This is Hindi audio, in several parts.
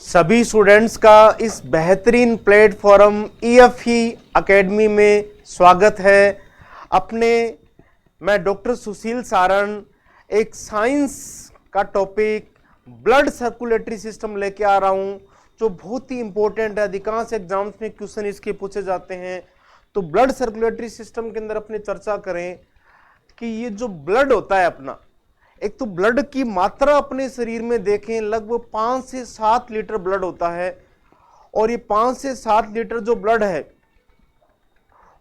सभी स्टूडेंट्स का इस बेहतरीन प्लेटफॉर्म EFE एकेडमी में स्वागत है। मैं डॉक्टर सुशील सारण एक साइंस का टॉपिक ब्लड सर्कुलेटरी सिस्टम लेके आ रहा हूं, जो बहुत ही इंपॉर्टेंट है। अधिकांश एग्जाम्स में क्वेश्चन इसके पूछे जाते हैं। तो ब्लड सर्कुलेटरी सिस्टम के अंदर अपने चर्चा करें कि ये जो ब्लड होता है अपना, एक तो ब्लड की मात्रा अपने शरीर में देखें, लगभग 5 से 7 लीटर ब्लड होता है। और ये 5 से 7 लीटर जो ब्लड है,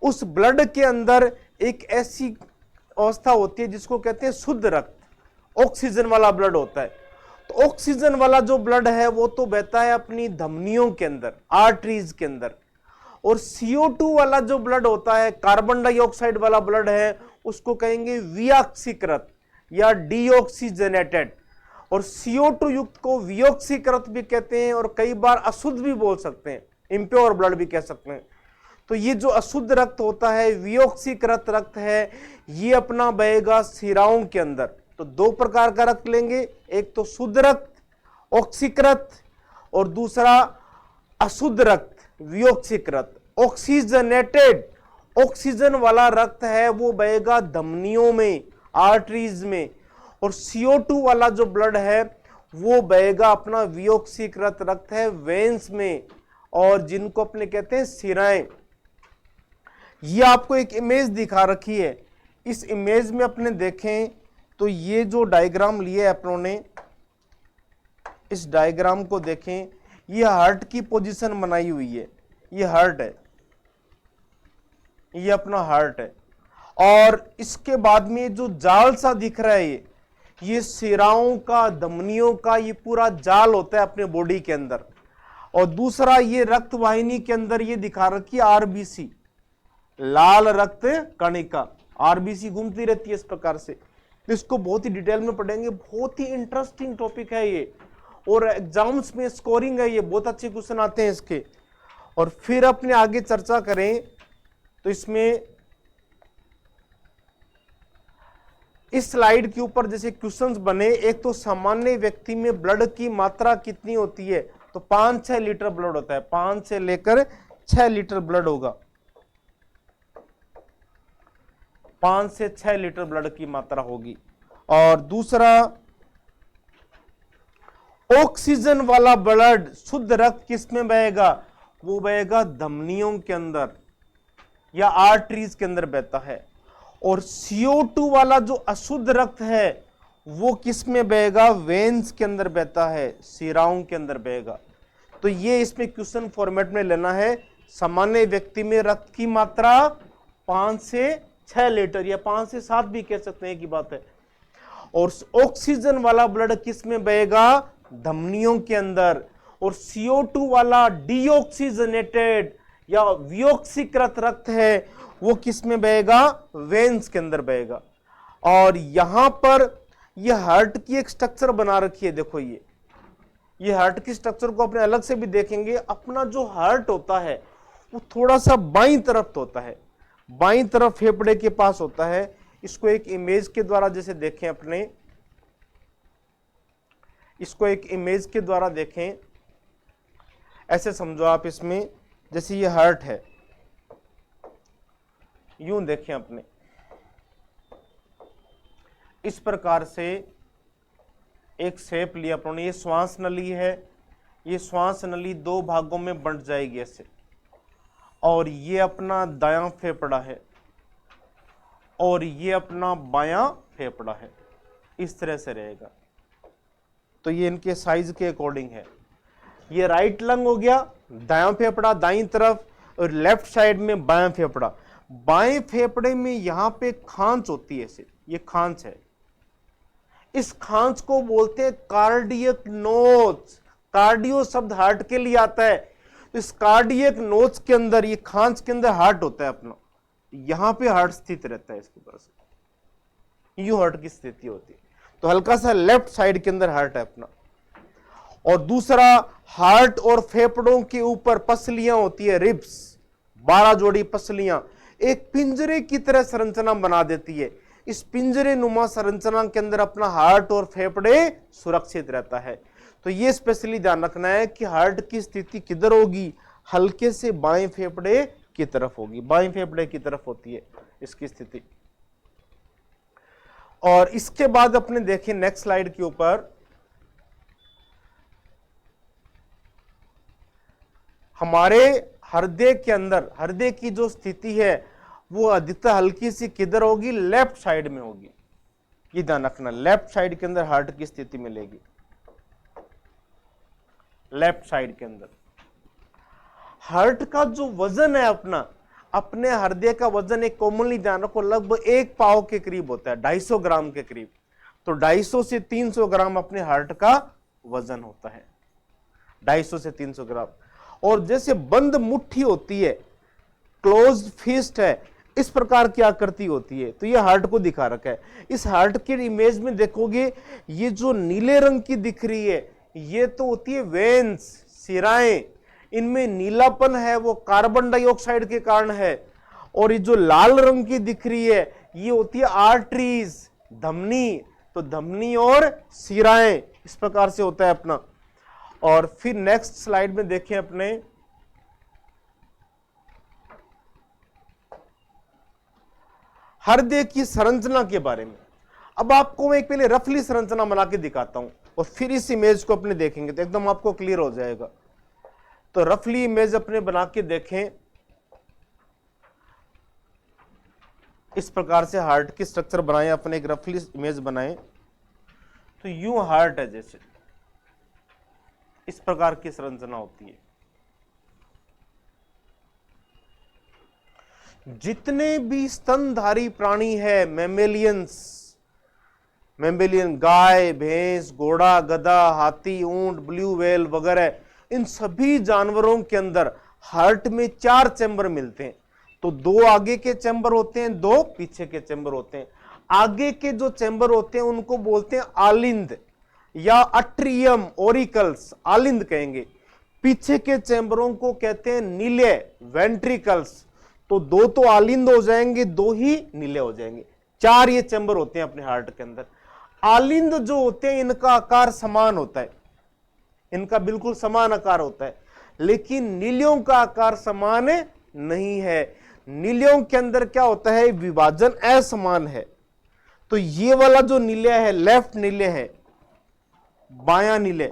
उस ब्लड के अंदर एक ऐसी अवस्था होती है जिसको कहते हैं शुद्ध रक्त, ऑक्सीजन वाला ब्लड होता है। तो ऑक्सीजन वाला जो ब्लड है वो तो बहता है अपनी धमनियों के अंदर, आर्टरीज के अंदर। और CO2 वाला जो ब्लड होता है, कार्बन डाइऑक्साइड वाला ब्लड है, उसको कहेंगे विऑक्सीकृत या डीऑक्सीजनेटेड। और CO2 युक्त को विऑक्सीकृत भी कहते हैं, और कई बार अशुद्ध भी बोल सकते हैं, इम्प्योर ब्लड भी कह सकते हैं। तो ये जो अशुद्ध रक्त होता है, विऑक्सीकृत रक्त है, ये अपना बहेगा शिराओं के अंदर। तो दो प्रकार का रक्त लेंगे, एक तो शुद्ध रक्त ऑक्सीकृत, और दूसरा अशुद्ध रक्त विऑक्सीकृत। ऑक्सीजनेटेड ऑक्सीजन वाला रक्त है वो बहेगा धमनियों में, आर्टरीज में। और CO2 वाला जो ब्लड है वो बहेगा अपना विऑक्सीकृत रक्त है वेन्स में, और जिनको अपने कहते हैं शिराएं। ये आपको एक इमेज दिखा रखी है। इस इमेज में अपने देखें तो ये जो डायग्राम लिए अपनों ने, इस डायग्राम को देखें, ये हार्ट की पोजीशन बनाई हुई है। ये हार्ट है, ये अपना हार्ट है। और इसके बाद में जो जाल सा दिख रहा है, ये शिराओं का, धमनियों का ये पूरा जाल होता है अपने बॉडी के अंदर। और दूसरा ये रक्त वाहिनी के अंदर ये दिखा रखी है RBC, लाल रक्त कणिका। RBC घूमती रहती है इस प्रकार से। तो इसको बहुत ही डिटेल में पढ़ेंगे, बहुत ही इंटरेस्टिंग टॉपिक है ये, और एग्जाम्स में स्कोरिंग है ये, बहुत अच्छे क्वेश्चन आते हैं इसके। और फिर अपने आगे चर्चा करें तो इसमें इस स्लाइड के ऊपर जैसे क्वेश्चंस बने, एक तो सामान्य व्यक्ति में ब्लड की मात्रा कितनी होती है, तो 5-6 लीटर ब्लड होता है। 5 से लेकर 6 लीटर ब्लड होगा। 5 से 6 लीटर ब्लड की मात्रा होगी। और दूसरा, ऑक्सीजन वाला ब्लड, शुद्ध रक्त किस में बहेगा, वो बहेगा धमनियों के अंदर या आर्टरीज के अंदर बहता है। और CO2 वाला जो अशुद्ध रक्त है वो किस में बहेगा, वेन्स के अंदर बहता है, शिराओं के अंदर बहेगा। तो ये इसमें क्वेश्चन फॉर्मेट में लेना है। सामान्य व्यक्ति में रक्त की मात्रा 5 से 6 लीटर या 5 से 7 भी कह सकते हैं की बात है। और ऑक्सीजन वाला ब्लड किस में बहेगा, धमनियों के अंदर। और CO2 वाला डीऑक्सीजनेटेड या विऑक्सीकृत रक्त है वो किस में बहेगा, वेन्स के अंदर बहेगा। और यहां पर ये हार्ट की एक स्ट्रक्चर बना रखी है। देखो ये हार्ट की स्ट्रक्चर को अपने अलग से भी देखेंगे। अपना जो हार्ट होता है वो थोड़ा सा बाईं तरफ होता है, बाईं तरफ फेफड़े के पास होता है। इसको एक इमेज के द्वारा जैसे देखें, अपने इसको एक इमेज के द्वारा देखें, ऐसे समझो आप। इसमें जैसे ये हार्ट है, यूं देखें अपने, इस प्रकार से एक शेप लिया अपने। ये श्वास नली है, ये श्वास नली 2 भागों में बंट जाएगी ऐसे। और ये अपना दायां फेफड़ा है, और ये अपना बायां फेफड़ा है, इस तरह से रहेगा। तो ये इनके साइज के अकॉर्डिंग है। ये राइट लंग हो गया, दायां फेफड़ा दाईं तरफ, और लेफ्ट साइड में बायां फेफड़ा। बाएं फेफड़े में यहां पे खांच होती है ऐसे, ये खांच है। इस खांच को बोलते हैं कार्डियक नोच। कार्डियो शब्द हार्ट के लिए आता है। इस कार्डियक नोच के अंदर, ये खांच के अंदर हार्ट होता है अपना। यहां पे हार्ट स्थित रहता है इसके ऊपर से, यूं हार्ट की स्थिति होती है। तो हल्का सा लेफ्ट साइड के अंदर हार्ट है अपना। और दूसरा, हार्ट और फेफड़ों के ऊपर पसलियां होती है, रिब्स, 12 जोड़ी पसलियां एक पिंजरे की तरह संरचना बना देती है। इस पिंजरे नुमा संरचना के अंदर अपना हार्ट और फेफड़े सुरक्षित रहता है। तो ये स्पेशली ध्यान रखना है कि हार्ट की स्थिति किधर होगी, हल्के से बाएं फेफड़े की तरफ होगी, बाएं फेफड़े की तरफ होती है इसकी स्थिति। और इसके बाद अपने देखें नेक्स्ट स्लाइड के ऊपर, हमारे हृदय के अंदर हृदय की जो स्थिति है वो अधिकतर हल्की सी किधर होगी, लेफ्ट साइड में होगी। ये ध्यान रखना, लेफ्ट साइड के अंदर हार्ट की स्थिति मिलेगी, लेफ्ट साइड के अंदर। हार्ट का जो वजन है अपने हृदय का वजन एक कॉमनली ध्यान रखो लगभग 1 पाव के करीब होता है, 250 ग्राम के करीब। तो 250 से 300 ग्राम अपने हार्ट का वजन होता है, 250 से 300 ग्राम। और जैसे बंद मुट्ठी होती है, क्लोज्ड फिस्ट है, इस प्रकार की आकृति होती है। तो ये हार्ट को दिखा रखा है। इस हार्ट के इमेज में देखोगे, ये जो नीले रंग की दिख रही है ये तो होती है वेन्स, सिराएं। इनमें नीलापन है वो कार्बन डाइऑक्साइड के कारण है। और ये जो लाल रंग की दिख रही है ये होती है आर्टरीज, धमनी। तो धमनी और सिराएं इस प्रकार से होता है अपना। और फिर नेक्स्ट स्लाइड में देखें अपने, हृदय की संरचना के बारे में। अब आपको मैं एक पहले रफली संरचना बना के दिखाता हूं और फिर इस इमेज को अपने देखेंगे तो एकदम आपको क्लियर हो जाएगा। तो रफली इमेज अपने बना के देखें, इस प्रकार से हार्ट की स्ट्रक्चर बनाएं, अपने एक रफली इमेज बनाएं। तो यूं हार्ट है, जैसे इस प्रकार की संरचना होती है। जितने भी स्तनधारी प्राणी है, मैमेलियन गाय, भैंस, घोड़ा, गधा, हाथी, ऊंट, ब्लू व्हेल वगैरह, इन सभी जानवरों के अंदर हार्ट में 4 चैम्बर मिलते हैं। तो 2 आगे के चैम्बर होते हैं, 2 पीछे के चैम्बर होते हैं। आगे के जो चैम्बर होते हैं उनको बोलते हैं आलिंद या अट्रियम ओरिकल्स, आलिंद कहेंगे। पीछे के चैम्बरों को कहते हैं नीले, वेंट्रिकल्स। तो 2 तो आलिंद हो जाएंगे, 2 ही नीले हो जाएंगे। 4 ये चैम्बर होते हैं अपने हार्ट के अंदर। आलिंद जो होते हैं इनका आकार समान होता है, इनका बिल्कुल समान आकार होता है, लेकिन नीलियों का आकार समान नहीं है। नीलियों के अंदर क्या होता है, विभाजन असमान है। तो ये वाला जो नीले है, लेफ्ट नीले है, बायां नीले,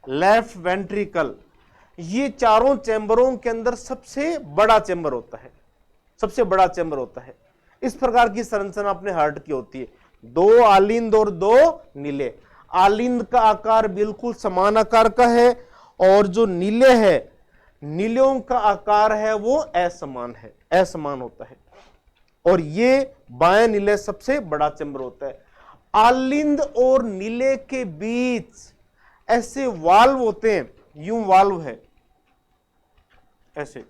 लेफ्ट वेंट्रिकल, ये चारों चैम्बरों के अंदर सबसे बड़ा चैम्बर होता है, सबसे बड़ा चैम्बर होता है। इस प्रकार की संरचना अपने हार्ट की होती है, 2 आलिंद और 2 नीले। आलिंद का आकार बिल्कुल समान आकार का है और जो नीले है, नीलियों का आकार है वो असमान है, असमान होता है। और ये बाएं नीले सबसे बड़ा चैम्बर होता है। आलिंद और नीले के बीच ऐसे वाल्व होते हैं, यूं वाल्व है ऐसे,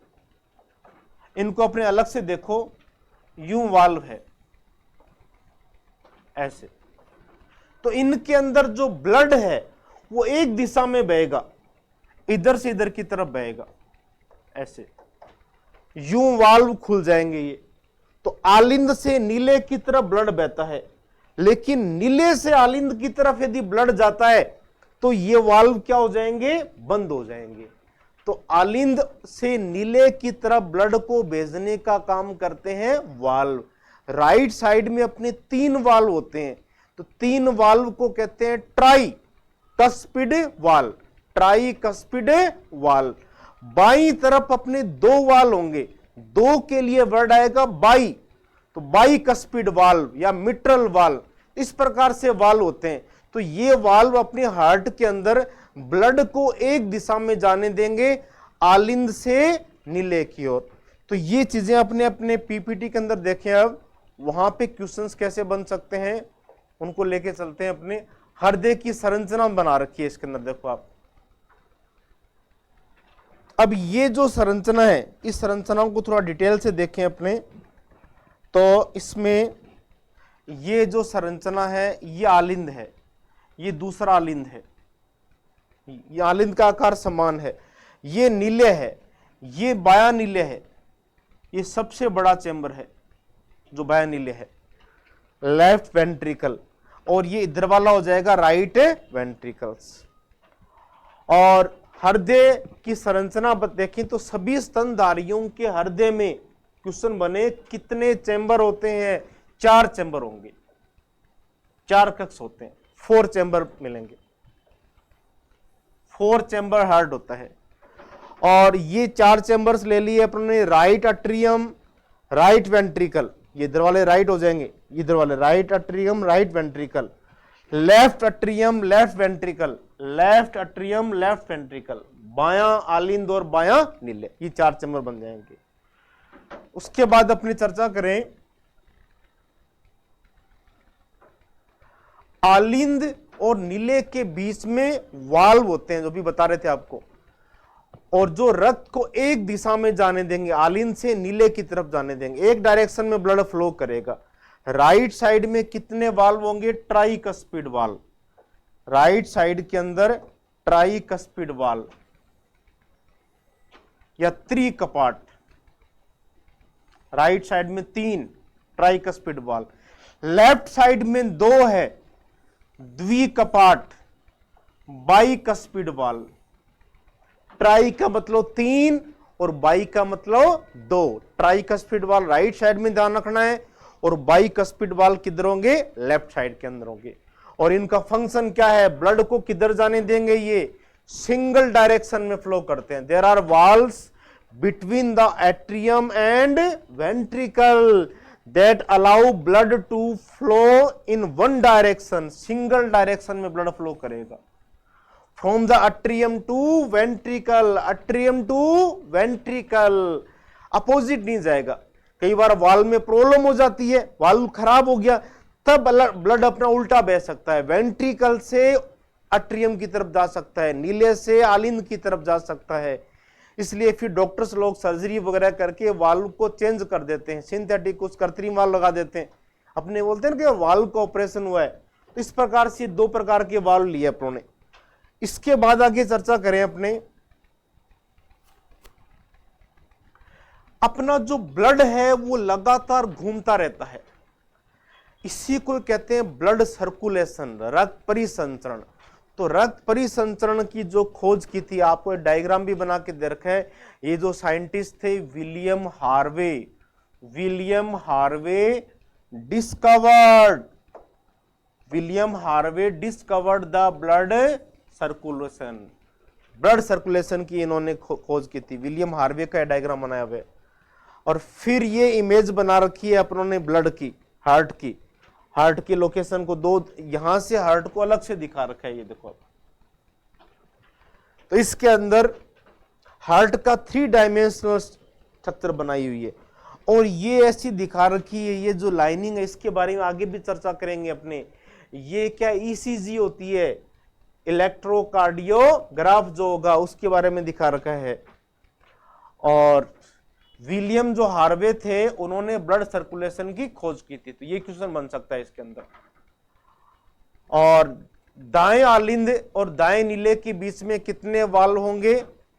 इनको अपने अलग से देखो, यूं वाल्व है ऐसे। तो इनके अंदर जो ब्लड है वो एक दिशा में बहेगा, इधर से इधर की तरफ बहेगा ऐसे, यूं वाल्व खुल जाएंगे ये। तो आलिंद से नीले की तरफ ब्लड बहता है, लेकिन नीले से आलिंद की तरफ यदि ब्लड जाता है तो ये वाल्व क्या हो जाएंगे, बंद हो जाएंगे। तो आलिंद से नीले की तरफ ब्लड को भेजने का काम करते हैं वाल्व। राइट साइड में अपने 3 वाल्व होते हैं। तो 3 वाल्व को कहते हैं try cuspid valve, try cuspid valve. By तरफ अपने 2 वाल्व होंगे, 2 के लिए वर्ड आएगा बाई, तो बाई कस्पिड वाल्व या मिट्रल वाल्व, इस प्रकार से वाल्व होते हैं। तो ये वाल्व अपने हार्ट के अंदर ब्लड को एक दिशा में जाने देंगे, आलिंद से नीले की ओर। तो ये चीजें अपने अपने पीपीटी के अंदर देखें। अब वहां पे क्वेश्चंस कैसे बन सकते हैं उनको लेके चलते हैं। अपने हृदय की संरचना बना रखी है इसके अंदर, देखो आप। अब ये जो संरचना है, इस संरचनाओं को थोड़ा डिटेल से देखें अपने। तो इसमें ये जो संरचना है ये आलिंद है, ये दूसरा आलिंद है, ये आलिंद का आकार समान है। ये नीले है, ये बायां नीले है, ये सबसे बड़ा चेंबर है जो बाया नीले है, लेफ्ट वेंट्रिकल, और ये इधर वाला हो जाएगा राइट वेंट्रिकल्स। और हृदय की संरचना देखें तो सभी स्तनधारियों के हृदय में क्वेश्चन बने कितने चैम्बर होते हैं, 4 चैम्बर होंगे, 4 कक्ष होते हैं, 4 चैम्बर मिलेंगे, 4 चैम्बर हार्ट होता है। और ये 4 चैम्बर्स ले लिए अपने, राइट अट्रियम, राइट वेंट्रिकल, ये इधर वाले राइट हो जाएंगे, इधर वाले right atrium, right ventricle, left atrium, left ventricle, left atrium, left ventricle, बायां आलिंद और बायां नीले, ये 4 चैम्बर बन जाएंगे। उसके बाद अपनी चर्चा करें आलिंद और नीले के बीच में वाल्व होते हैं, जो भी बता रहे थे आपको, और जो रक्त को एक दिशा में जाने देंगे, आलिंद से नीले की तरफ जाने देंगे, एक डायरेक्शन में ब्लड फ्लो करेगा। राइट साइड में कितने वाल्व होंगे, ट्राइकस्पिड वाल्व, राइट साइड के अंदर ट्राइकस्पिड वाल्व या त्रिकपाट, राइट साइड में 3 ट्राइकस्पिड वाल्व, लेफ्ट साइड में 2 है द्विकपाट बाइकस्पिड वाल्व। ट्राई का मतलब 3 और बाई का मतलब 2, ट्राइकस्पिड वाल्व राइट साइड में ध्यान रखना है, और बाइकस्पिड वाल्व किधर होंगे, लेफ्ट साइड के अंदर होंगे। और इनका फंक्शन क्या है, ब्लड को किधर जाने देंगे, ये सिंगल डायरेक्शन में फ्लो करते हैं। There are valves between the atrium and ventricle that allow blood to flow in one direction, single direction में blood flow करेगा, from the atrium to ventricle, atrium to ventricle, opposite नहीं जाएगा। कई बार वाल्व में प्रॉब्लम हो जाती है, वाल्व खराब हो गया, तब ब्लड अपना उल्टा बह सकता है, वेंट्रिकल से अट्रियम की तरफ जा सकता है, नीले से आलिंद की तरफ जा सकता है। इसलिए फिर डॉक्टर्स लोग सर्जरी वगैरह करके वाल्व को चेंज कर देते हैं, सिंथेटिक कुछ कृत्रिम वाल्व लगा देते हैं, अपने बोलते हैं ना कि वाल्व का ऑपरेशन हुआ है। तो इस प्रकार से 2 प्रकार के वाल्व लिए अपनों ने। इसके बाद आगे चर्चा करें अपना जो ब्लड है वो लगातार घूमता रहता है, इसी को कहते हैं ब्लड सर्कुलेशन, रक्त परिसंचरण। तो रक्त परिसंचरण की जो खोज की थी, आपको एक डायग्राम भी बना के दे रखा है, ये जो साइंटिस्ट थे William Harvey discovered the blood circulation की इन्होंने खोज की थी, विलियम हार्वे का डायग्राम बनाया हुआ है। और फिर ये इमेज बना रखी है अपनों ने ब्लड की, हार्ट की लोकेशन को 2 यहां से हार्ट को अलग से दिखा रखा है, ये देखो। तो इसके अंदर हार्ट का 3 डायमेंशनल स्ट्रक्चर बनाई हुई है, और ये ऐसी दिखा रखी है, ये जो लाइनिंग है इसके बारे में आगे भी चर्चा करेंगे अपने। ये क्या ईसीजी होती है, इलेक्ट्रोकार्डियोग्राफ जो होगा उसके बारे में दिखा रखा है। और विलियम जो हार्वे थे उन्होंने ब्लड सर्कुलेशन की खोज की थी, तो ये क्वेश्चन बन सकता है इसके अंदर। और दाएं आलिंद और दाएं नीले के बीच में कितने वाल्व होंगे,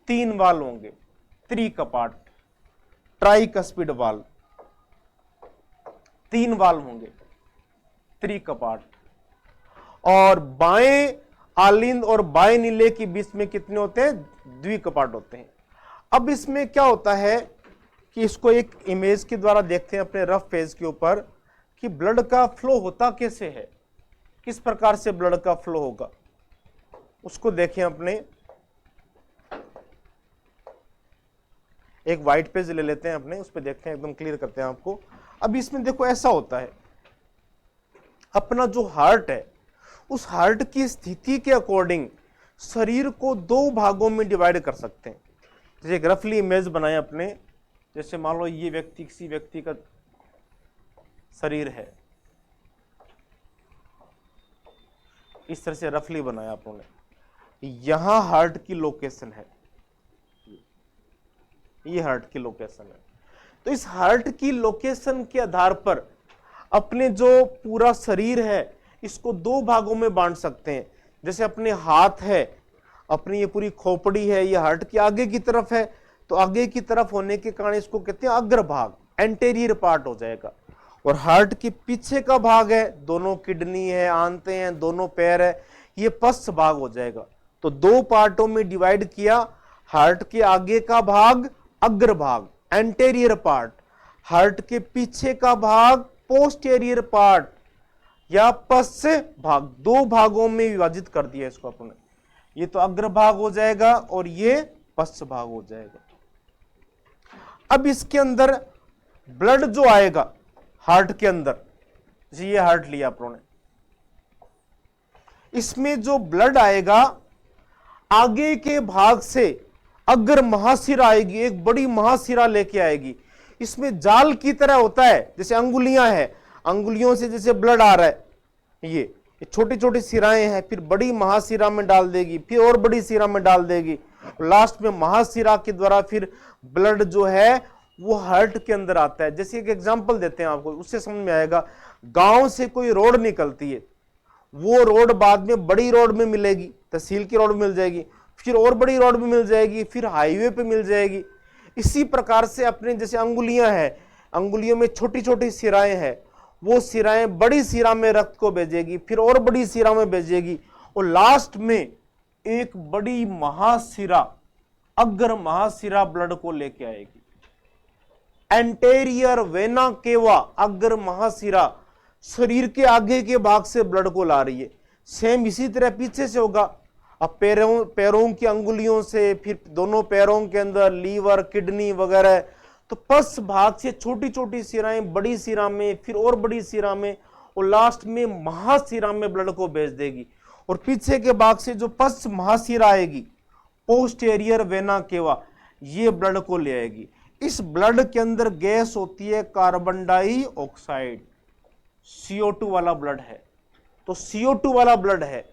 3 वाल्व होंगे, त्रिकपाट ट्राइकस्पिड वाल्व, 3 वाल्व होंगे त्रिकपाट। और बाएं आलिंद और बाएं नीले के बीच में कितने होते हैं, द्विकपाट होते हैं। अब इसमें क्या होता है कि इसको एक इमेज के द्वारा देखते हैं अपने रफ पेज के ऊपर कि ब्लड का फ्लो होता कैसे है, किस प्रकार से ब्लड का फ्लो होगा, उसको देखें अपने। एक व्हाइट पेज ले लेते हैं अपने, उस पर देखते हैं, एकदम क्लियर करते हैं आपको। अब इसमें देखो ऐसा होता है, अपना जो हार्ट है उस हार्ट की स्थिति के अकॉर्डिंग शरीर को 2 भागों में डिवाइड कर सकते हैं। जैसे एक रफली इमेज बनाए अपने, जैसे मान लो ये व्यक्ति, किसी व्यक्ति का शरीर है, इस तरह से रफली बनाया आप लोगों ने। यहां हार्ट की लोकेशन है, ये हार्ट की लोकेशन है। तो इस हार्ट की लोकेशन के आधार पर अपने जो पूरा शरीर है इसको 2 भागों में बांट सकते हैं। जैसे अपने हाथ है, अपनी ये पूरी खोपड़ी है, ये हार्ट के आगे की तरफ है, तो आगे की तरफ होने के कारण इसको कहते हैं अग्रभाग, एंटेरियर पार्ट हो जाएगा। और हार्ट के पीछे का भाग है, दोनों किडनी है, आंतें हैं, दोनों पैर है, ये पश्च भाग हो जाएगा। तो दो पार्टों में डिवाइड किया, हार्ट के आगे का भाग अग्रभाग, एंटेरियर पार्ट, हार्ट के पीछे का भाग पोस्टेरियर पार्ट या पश्च भाग, दो भागों में विभाजित कर दिया इसको अपने। ये तो अग्रभाग हो जाएगा और ये पश्च भाग हो जाएगा। अब इसके अंदर ब्लड जो आएगा हार्ट के अंदर, जैसे ये हार्ट लिया अपन ने, इसमें जो ब्लड आएगा आगे के भाग से अग्र महाशिरा आएगी, एक बड़ी महाशिरा लेके आएगी। इसमें जाल की तरह होता है, जैसे अंगुलियां हैं, अंगुलियों से जैसे ब्लड आ रहा है, ये छोटी छोटी सिराएं हैं, फिर बड़ी महाशिरा में डाल देगी, फिर और बड़ी शिरा में डाल देगी, लास्ट में महाशिरा के द्वारा फिर ब्लड जो है वो हार्ट के अंदर आता है। जैसे एक एग्जांपल देते हैं आपको, उससे समझ में आएगा। गांव से कोई रोड निकलती है, वो रोड बाद में बड़ी रोड में मिलेगी, तहसील की रोड मिल जाएगी, फिर और बड़ी रोड में मिल जाएगी, फिर हाईवे पे मिल जाएगी। इसी प्रकार से अपने जैसे अंगुलियां हैं, अंगुलियों में छोटी छोटी सिराएं हैं, वो सिराएं बड़ी सिरा में रक्त को भेजेगी, फिर और बड़ी सिरा में भेजेगी, और लास्ट में एक बड़ी महाशिरा, अग्र महाशिरा ब्लड को लेके आएगी। एंटेरियर वेना केवा, अग्र महाशिरा शरीर के आगे के भाग से ब्लड को ला रही है। सेम इसी तरह पीछे से होगा। अब पैरों की अंगुलियों से, फिर दोनों पैरों के अंदर लीवर, किडनी वगैरह, तो पश्च भाग से छोटी छोटी सिराएं बड़ी सिरा में, फिर और बड़ी सिरा में, और लास्ट में महाशिरा में ब्लड को भेज देगी। और पीछे के भाग से जो पश्च महाशिरा आएगी, पोस्टेरियर वेना केवा, ये ब्लड को ले आएगी। इस ब्लड के अंदर गैस होती है कार्बन डाइऑक्साइड, CO2 वाला ब्लड है, तो CO2 वाला ब्लड है।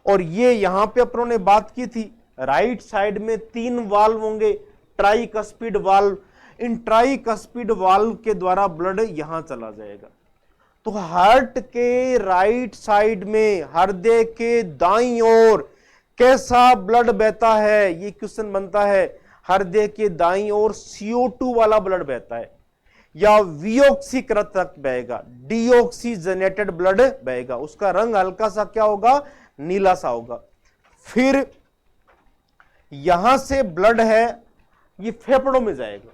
और ये यहां पे अपनों ने बात की थी, राइट साइड में 3 वाल्व होंगे, ट्राइकस्पिड वाल्व। इन ट्राइकस्पिड वाल्व के द्वारा ब्लड यहां चला जाएगा। तो हार्ट के राइट साइड में, हृदय के दाईं ओर कैसा ब्लड बहता है, ये क्वेश्चन बनता है। हृदय के दाईं ओर CO2 वाला ब्लड बहता है, या वियोक्सीकृत रक्त बहेगा, डीऑक्सीजनेटेड ब्लड बहेगा। उसका रंग हल्का सा क्या होगा, नीला सा होगा। फिर यहां से ब्लड है, ये फेफड़ों में जाएगा,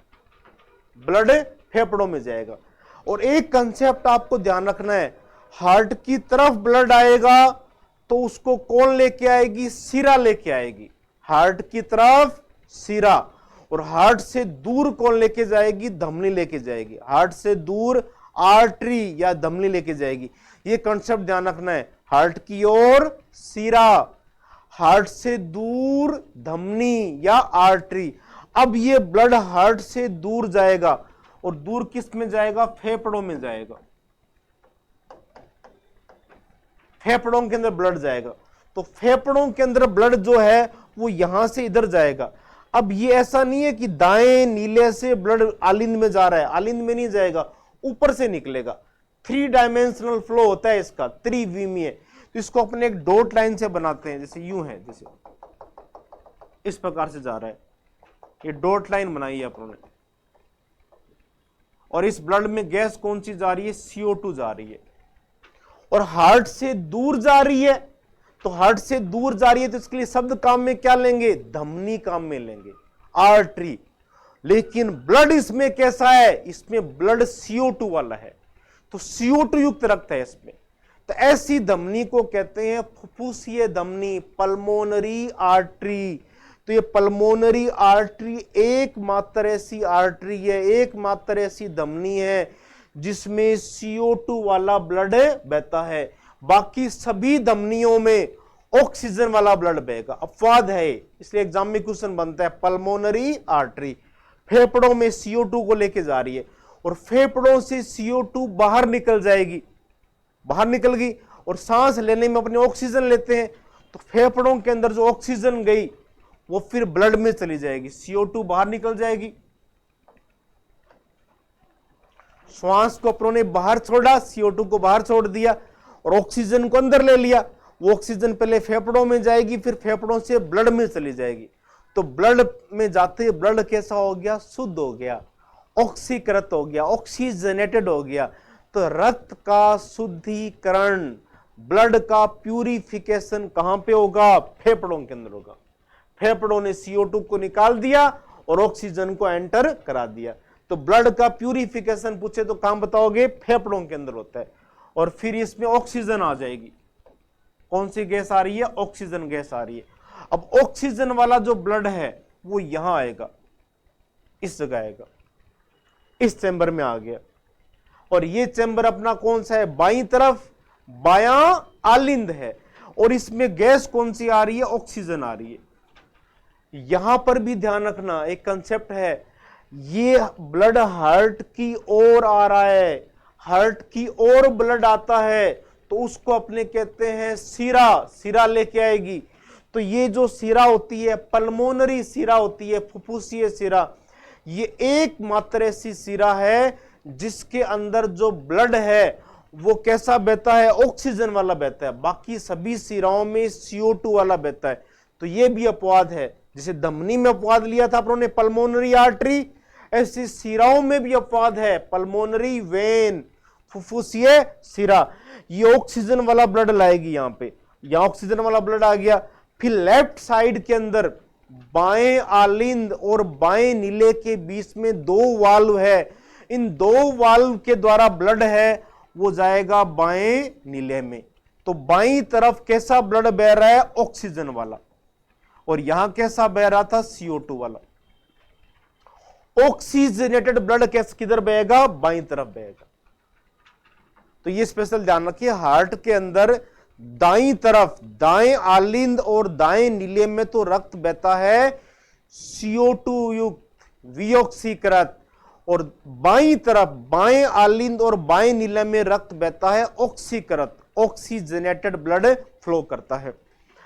ब्लड फेफड़ों में जाएगा। और एक कंसेप्ट आपको ध्यान रखना है, हार्ट की तरफ ब्लड आएगा तो उसको कौन लेके आएगी, सिरा लेके आएगी। हार्ट की तरफ सिरा, और हार्ट से दूर कौन लेके जाएगी, धमनी लेके जाएगी। हार्ट से दूर आर्टरी या धमनी लेके जाएगी। ये कंसेप्ट ध्यान रखना है, हार्ट की ओर सिरा, हार्ट से दूर धमनी या आर्टरी। अब ये ब्लड हार्ट से दूर जाएगा, और दूर किस में जाएगा, फेफड़ों में जाएगा। फेफड़ों के अंदर ब्लड जाएगा। तो फेफड़ों के अंदर ब्लड जो है वो यहां से इधर जाएगा। अब ये ऐसा नहीं है कि दाएं नीले से ब्लड आलिंद में जा रहा है, आलिंद में नहीं जाएगा, ऊपर से निकलेगा। 3 डायमेंशनल फ्लो होता है इसका, त्रिविमीय। तो इसको अपने एक डॉट लाइन से बनाते हैं, जैसे यूं है, जैसे इस प्रकार से जा रहा है, ये डॉट लाइन बनाई है अपनों ने। और इस ब्लड में गैस कौन सी जा रही है, CO2 जा रही है। और हार्ट से दूर जा रही है, तो हार्ट से दूर जा रही है तो इसके लिए शब्द काम में क्या लेंगे, धमनी काम में लेंगे, आर्टरी। लेकिन ब्लड इसमें कैसा है, इसमें ब्लड CO2 वाला है, तो CO2 युक्त रक्त है इसमें। तो ऐसी धमनी को कहते हैं फुफ्फुसीय धमनी, पल्मोनरी आर्टरी। तो ये पल्मोनरी आर्टरी एकमात्र ऐसी आर्टरी है, एकमात्र ऐसी धमनी है जिसमें CO2 वाला ब्लड बहता है। बाकी सभी धमनियों में ऑक्सीजन वाला ब्लड बहेगा। अपवाद है, इसलिए एग्जाम में क्वेश्चन बनता है पल्मोनरी आर्टरी। फेफड़ों में CO2 को लेके जा रही है, और फेफड़ों से CO2 बाहर निकल जाएगी, बाहर निकल गई, और सांस लेने में अपने ऑक्सीजन लेते हैं, तो फेफड़ों के अंदर जो ऑक्सीजन गई वो फिर ब्लड में चली जाएगी, CO2 बाहर निकल जाएगी। श्वास को अपनों ने बाहर छोड़ा, CO2 को बाहर छोड़ दिया, और ऑक्सीजन को अंदर ले लिया। वो ऑक्सीजन पहले फेफड़ों में जाएगी, फिर फेफड़ों से ब्लड में चली जाएगी। तो ब्लड में जाते ही ब्लड कैसा हो गया, शुद्ध हो गया, ऑक्सीकृत हो गया, ऑक्सीजनेटेड हो गया। तो रक्त का शुद्धिकरण, ब्लड का प्यूरिफिकेशन कहां पे होगा, फेफड़ों के अंदर होगा। फेफड़ों ने CO2 को निकाल दिया और ऑक्सीजन को एंटर करा दिया। तो ब्लड का प्यूरिफिकेशन पूछे तो कहां बताओगे, फेफड़ों के अंदर होता है। और फिर इसमें ऑक्सीजन आ जाएगी। कौन सी गैस आ रही है, ऑक्सीजन गैस आ रही है। अब ऑक्सीजन वाला जो ब्लड है वो यहां आएगा, इस जगह आएगा, इस चैम्बर में आ गया। और ये चैम्बर अपना कौन सा है, बाईं तरफ, बायां आलिंद है। और इसमें गैस कौन सी आ रही है, ऑक्सीजन आ रही है। यहां पर भी ध्यान रखना, एक कंसेप्ट है, ये ब्लड हार्ट की ओर आ रहा है, हार्ट की ओर ब्लड आता है तो उसको अपने कहते हैं सीरा, सीरा लेके आएगी। तो ये जो सीरा होती है, पल्मोनरी सीरा होती है, फुफ्फुसीय सीरा, ये एकमात्र ऐसी सीरा है जिसके अंदर जो ब्लड है वो कैसा बहता है, ऑक्सीजन वाला बहता है। बाकी सभी सीराओं में CO2 वाला बहता है। तो ये भी अपवाद है। जैसे धमनी में अपवाद लिया था अपनों ने, पल्मोनरी आर्टरी, ऐसी सीराओं में भी अपवाद है, पल्मोनरी वेन, फुफ्फुसीय सीरा। ये ऑक्सीजन वाला ब्लड लाएगी यहां पे, यहां ऑक्सीजन वाला ब्लड आ गया। फिर लेफ्ट साइड के अंदर बाएं आलिंद और बाएं नीले के बीच में 2 वाल्व है। इन 2 वाल्व के द्वारा ब्लड है वो जाएगा बाएं नीले में। तो बाईं तरफ कैसा ब्लड बह रहा है, ऑक्सीजन वाला, और यहां कैसा बह रहा था, CO2 वाला। ऑक्सीजनेटेड ब्लड कैसे किधर बहेगा, बाईं तरफ बहेगा। तो ये स्पेशल ध्यान रखिए, हार्ट के अंदर दाईं तरफ, दाएं आलिंद और दाएं नीले में तो रक्त बहता है CO2 युक्त, वियोक्सीकृत, और बाईं तरफ, बाएं आलिंद और बाएं नीले में रक्त बहता है ऑक्सीकृत, ऑक्सीजनेटेड ब्लड फ्लो करता है।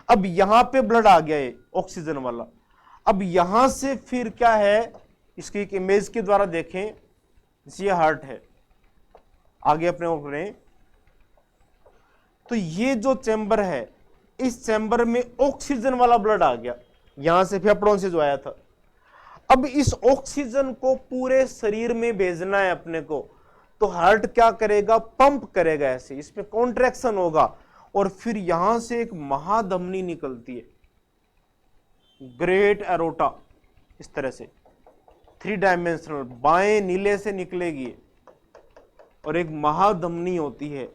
अब यहां पे ब्लड आ गया है ऑक्सीजन वाला। अब यहां से फिर क्या है, इसकी एक इमेज के द्वारा देखें, ये हार्ट है, आगे अपने ऊपर। तो ये जो चैम्बर है, इस चैम्बर में ऑक्सीजन वाला ब्लड आ गया, यहां से फेफड़ों से जो आया था। अब इस ऑक्सीजन को पूरे शरीर में भेजना है अपने को, तो हार्ट क्या करेगा, पंप करेगा ऐसे, इसमें कॉन्ट्रैक्शन होगा और फिर यहां से एक महाधमनी निकलती है, ग्रेट एरोटा, इस तरह से 3 डायमेंशनल, बाएं नीले से निकलेगी और एक महाधमनी होती है,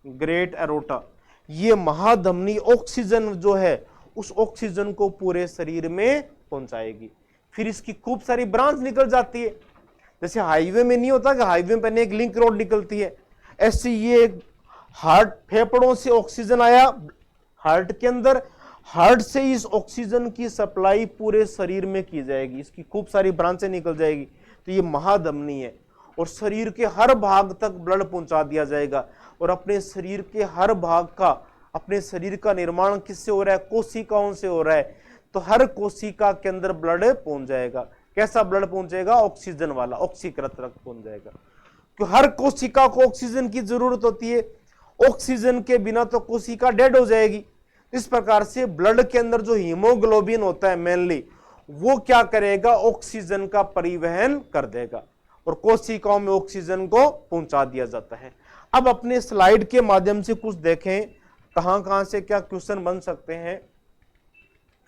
ग्रेट एरोटा। ये महाधमनी ऑक्सीजन जो है उस ऑक्सीजन को पूरे शरीर में पहुंचाएगी। फिर इसकी खूब सारी ब्रांच निकल जाती है, जैसे हाईवे में नहीं होता कि हाईवे पे एक लिंक रोड निकलती है, ऐसे ये हार्ट, फेफड़ों से ऑक्सीजन आया हार्ट के अंदर, हार्ट से इस ऑक्सीजन की सप्लाई पूरे शरीर में की जाएगी, इसकी खूब सारी ब्रांचें निकल जाएगी। तो ये महाधमनी है और शरीर के हर भाग तक ब्लड पहुंचा दिया जाएगा। और अपने शरीर के हर भाग का, अपने शरीर का निर्माण किससे हो रहा है, कोशिकाओं से हो रहा है। तो हर कोशिका के अंदर ब्लड पहुंच जाएगा। कैसा ब्लड पहुंचेगा, ऑक्सीजन वाला, ऑक्सीकृत रक्त पहुंच जाएगा। क्योंकि हर कोशिका को ऑक्सीजन की जरूरत होती है, ऑक्सीजन के बिना तो कोशिका डेड हो जाएगी। इस प्रकार से ब्लड के अंदर जो हीमोग्लोबिन होता है मेनली, वो क्या करेगा, ऑक्सीजन का परिवहन कर देगा और कोशिकाओं में ऑक्सीजन को पहुंचा दिया जाता है। अब अपने स्लाइड के माध्यम से कुछ देखें कहां कहां से क्या क्वेश्चन बन सकते हैं।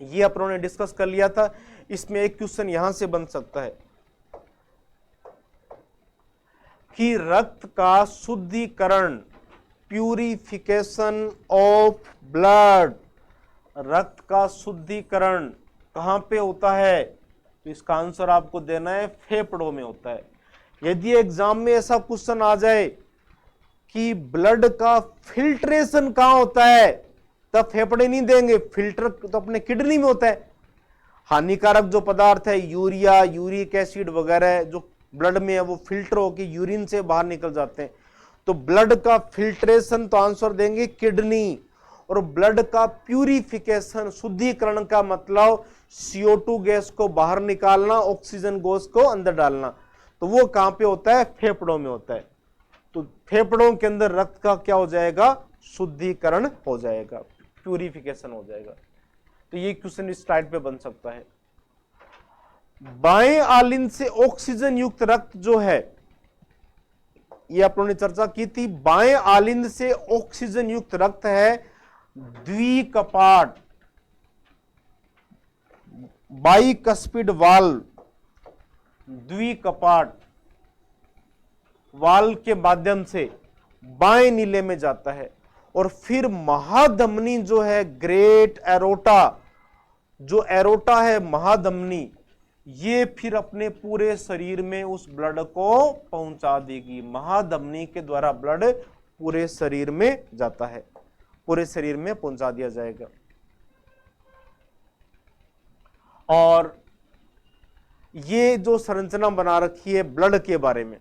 ये अपनों ने डिस्कस कर लिया था, इसमें एक क्वेश्चन यहां से बन सकता है कि रक्त का शुद्धिकरण, प्यूरिफिकेशन ऑफ ब्लड, रक्त का शुद्धिकरण कहां पे होता है, तो इसका आंसर आपको देना है फेफड़ों में होता है। यदि एग्जाम में ऐसा क्वेश्चन आ जाए कि ब्लड का फिल्ट्रेशन कहां होता है, तब फेफड़े नहीं देंगे, फिल्टर तो अपने किडनी में होता है। हानिकारक जो पदार्थ है, यूरिया, यूरिक एसिड वगैरह जो ब्लड में है, वो फिल्टर होकर यूरिन से बाहर निकल जाते हैं। तो ब्लड का फिल्ट्रेशन तो आंसर देंगे किडनी, और ब्लड का प्यूरिफिकेशन, शुद्धिकरण का मतलब CO2 गैस को बाहर निकालना, ऑक्सीजन गैस को अंदर डालना। तो वो कहां पे होता है, फेफड़ों में होता है। तो फेफड़ों के अंदर रक्त का क्या हो जाएगा, शुद्धिकरण हो जाएगा, प्यूरिफिकेशन हो जाएगा। तो ये क्वेश्चन इस स्लाइड पे बन सकता है। बाएं आलिंद से ऑक्सीजन युक्त रक्त जो है, ये आप लोगों ने चर्चा की थी, बाएं आलिंद से ऑक्सीजन युक्त रक्त है द्विकपाट, बाइकस्पिड वाल्व, द्विकपाट वाल्व के माध्यम से बाएं नीले में जाता है। और फिर महाधमनी जो है ग्रेट एरोटा, जो एरोटा है महाधमनी, ये फिर अपने पूरे शरीर में उस ब्लड को पहुंचा देगी। महाधमनी के द्वारा ब्लड पूरे शरीर में जाता है, पूरे शरीर में पहुंचा दिया जाएगा। और ये जो संरचना बना रखी है ब्लड के बारे में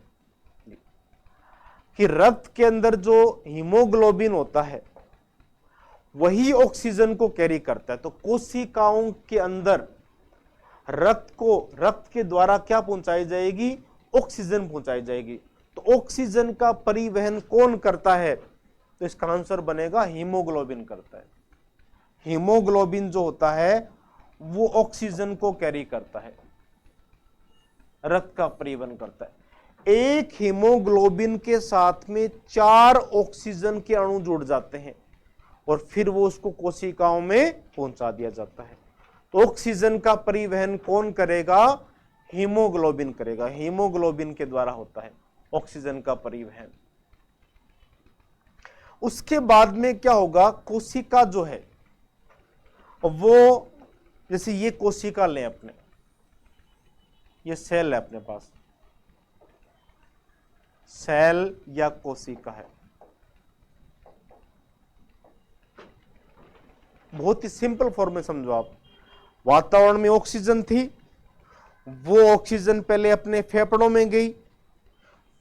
कि रक्त के अंदर जो हीमोग्लोबिन होता है वही ऑक्सीजन को कैरी करता है। तो कोशिकाओं के अंदर रक्त के द्वारा क्या पहुंचाई जाएगी? ऑक्सीजन पहुंचाई जाएगी। तो ऑक्सीजन का परिवहन कौन करता है? तो इसका आंसर बनेगा हीमोग्लोबिन करता है। हीमोग्लोबिन जो होता है वो ऑक्सीजन को कैरी करता है, रक्त का परिवहन करता है। एक हीमोग्लोबिन के साथ में 4 ऑक्सीजन के अणु जुड़ जाते हैं और फिर वो उसको कोशिकाओं में पहुंचा दिया जाता है। तो ऑक्सीजन का परिवहन कौन करेगा? हीमोग्लोबिन करेगा। हीमोग्लोबिन के द्वारा होता है ऑक्सीजन का परिवहन। उसके बाद में क्या होगा? कोशिका जो है वो, जैसे ये कोशिका लें अपने, ये सेल है अपने पास, सेल या कोशिका है। बहुत ही सिंपल फॉर्म में समझो आप। वातावरण में ऑक्सीजन थी, वो ऑक्सीजन पहले अपने फेफड़ों में गई,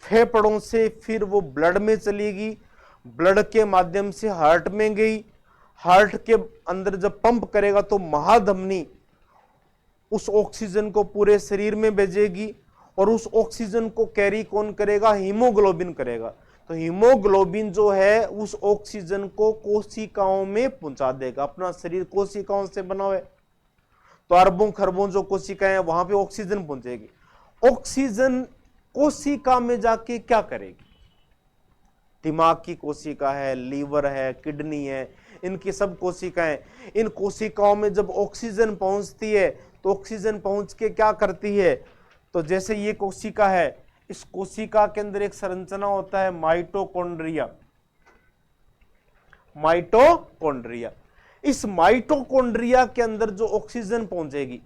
फेफड़ों से फिर वो ब्लड में चलेगी, ब्लड के माध्यम से हार्ट में गई, हार्ट के अंदर जब पंप करेगा तो महाधमनी उस ऑक्सीजन को पूरे शरीर में भेजेगी और उस ऑक्सीजन को कैरी कौन करेगा? हीमोग्लोबिन करेगा। तो हीमोग्लोबिन जो है उस ऑक्सीजन को कोशिकाओं में पहुंचा देगा। अपना शरीर कोशिकाओं से बना हुआ है, तो अरबों खरबों जो कोशिकाएं हैं वहां पे ऑक्सीजन पहुंचेगी। ऑक्सीजन कोशिका में जाके क्या करेगी? दिमाग की कोशिका है, लीवर है, किडनी है, इनकी सब कोशिकाएं, इन कोशिकाओं में जब ऑक्सीजन पहुंचती है तो ऑक्सीजन पहुंच के क्या करती है? तो जैसे ये कोशिका है, इस कोशिका के अंदर एक संरचना होता है माइटोकॉन्ड्रिया। माइटोकॉन्ड्रिया, इस माइटोकॉन्ड्रिया के अंदर जो ऑक्सीजन पहुंचेगी,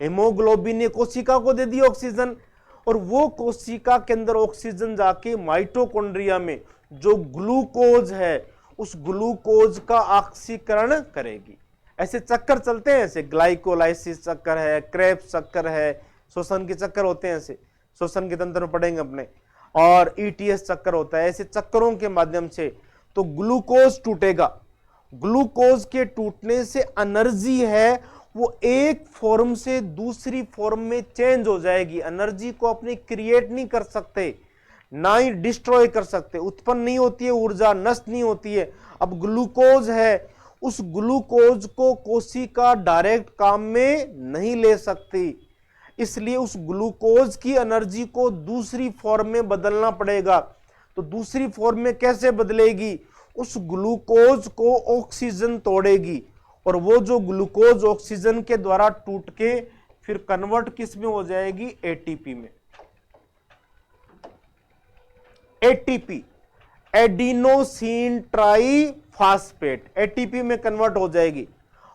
हीमोग्लोबिन ने कोशिका को दे दी ऑक्सीजन, और वो कोशिका के अंदर ऑक्सीजन जाके माइटोकॉन्ड्रिया में जो ग्लूकोज है उस ग्लूकोज का ऑक्सीकरण करेगी। ऐसे चक्कर चलते हैं, ऐसे ग्लाइकोलाइसिस चक्कर है, क्रेब्स चक्कर है, श्वसन के चक्कर होते हैं, ऐसे श्वसन के तंत्र में पढ़ेंगे अपने, और ईटीएस चक्कर होता है। ऐसे चक्करों के माध्यम से तो ग्लूकोज टूटेगा, ग्लूकोज के टूटने से एनर्जी है वो एक फॉर्म से दूसरी फॉर्म में चेंज हो जाएगी। एनर्जी को अपने क्रिएट नहीं कर सकते, ना ही डिस्ट्रॉय कर सकते, उत्पन्न नहीं होती है ऊर्जा, नष्ट नहीं होती है। अब ग्लूकोज है, उस ग्लूकोज को कोशिका डायरेक्ट काम में नहीं ले सकती, इसलिए उस ग्लूकोज की एनर्जी को दूसरी फॉर्म में बदलना पड़ेगा। तो दूसरी फॉर्म में कैसे बदलेगी? उस ग्लूकोज को ऑक्सीजन तोड़ेगी, और वो जो ग्लूकोज ऑक्सीजन के द्वारा टूट के फिर कन्वर्ट किस में हो जाएगी? एटीपी में। एटीपी, एडिनोसिन ट्राइफॉस्फेट, एटीपी में कन्वर्ट हो जाएगी,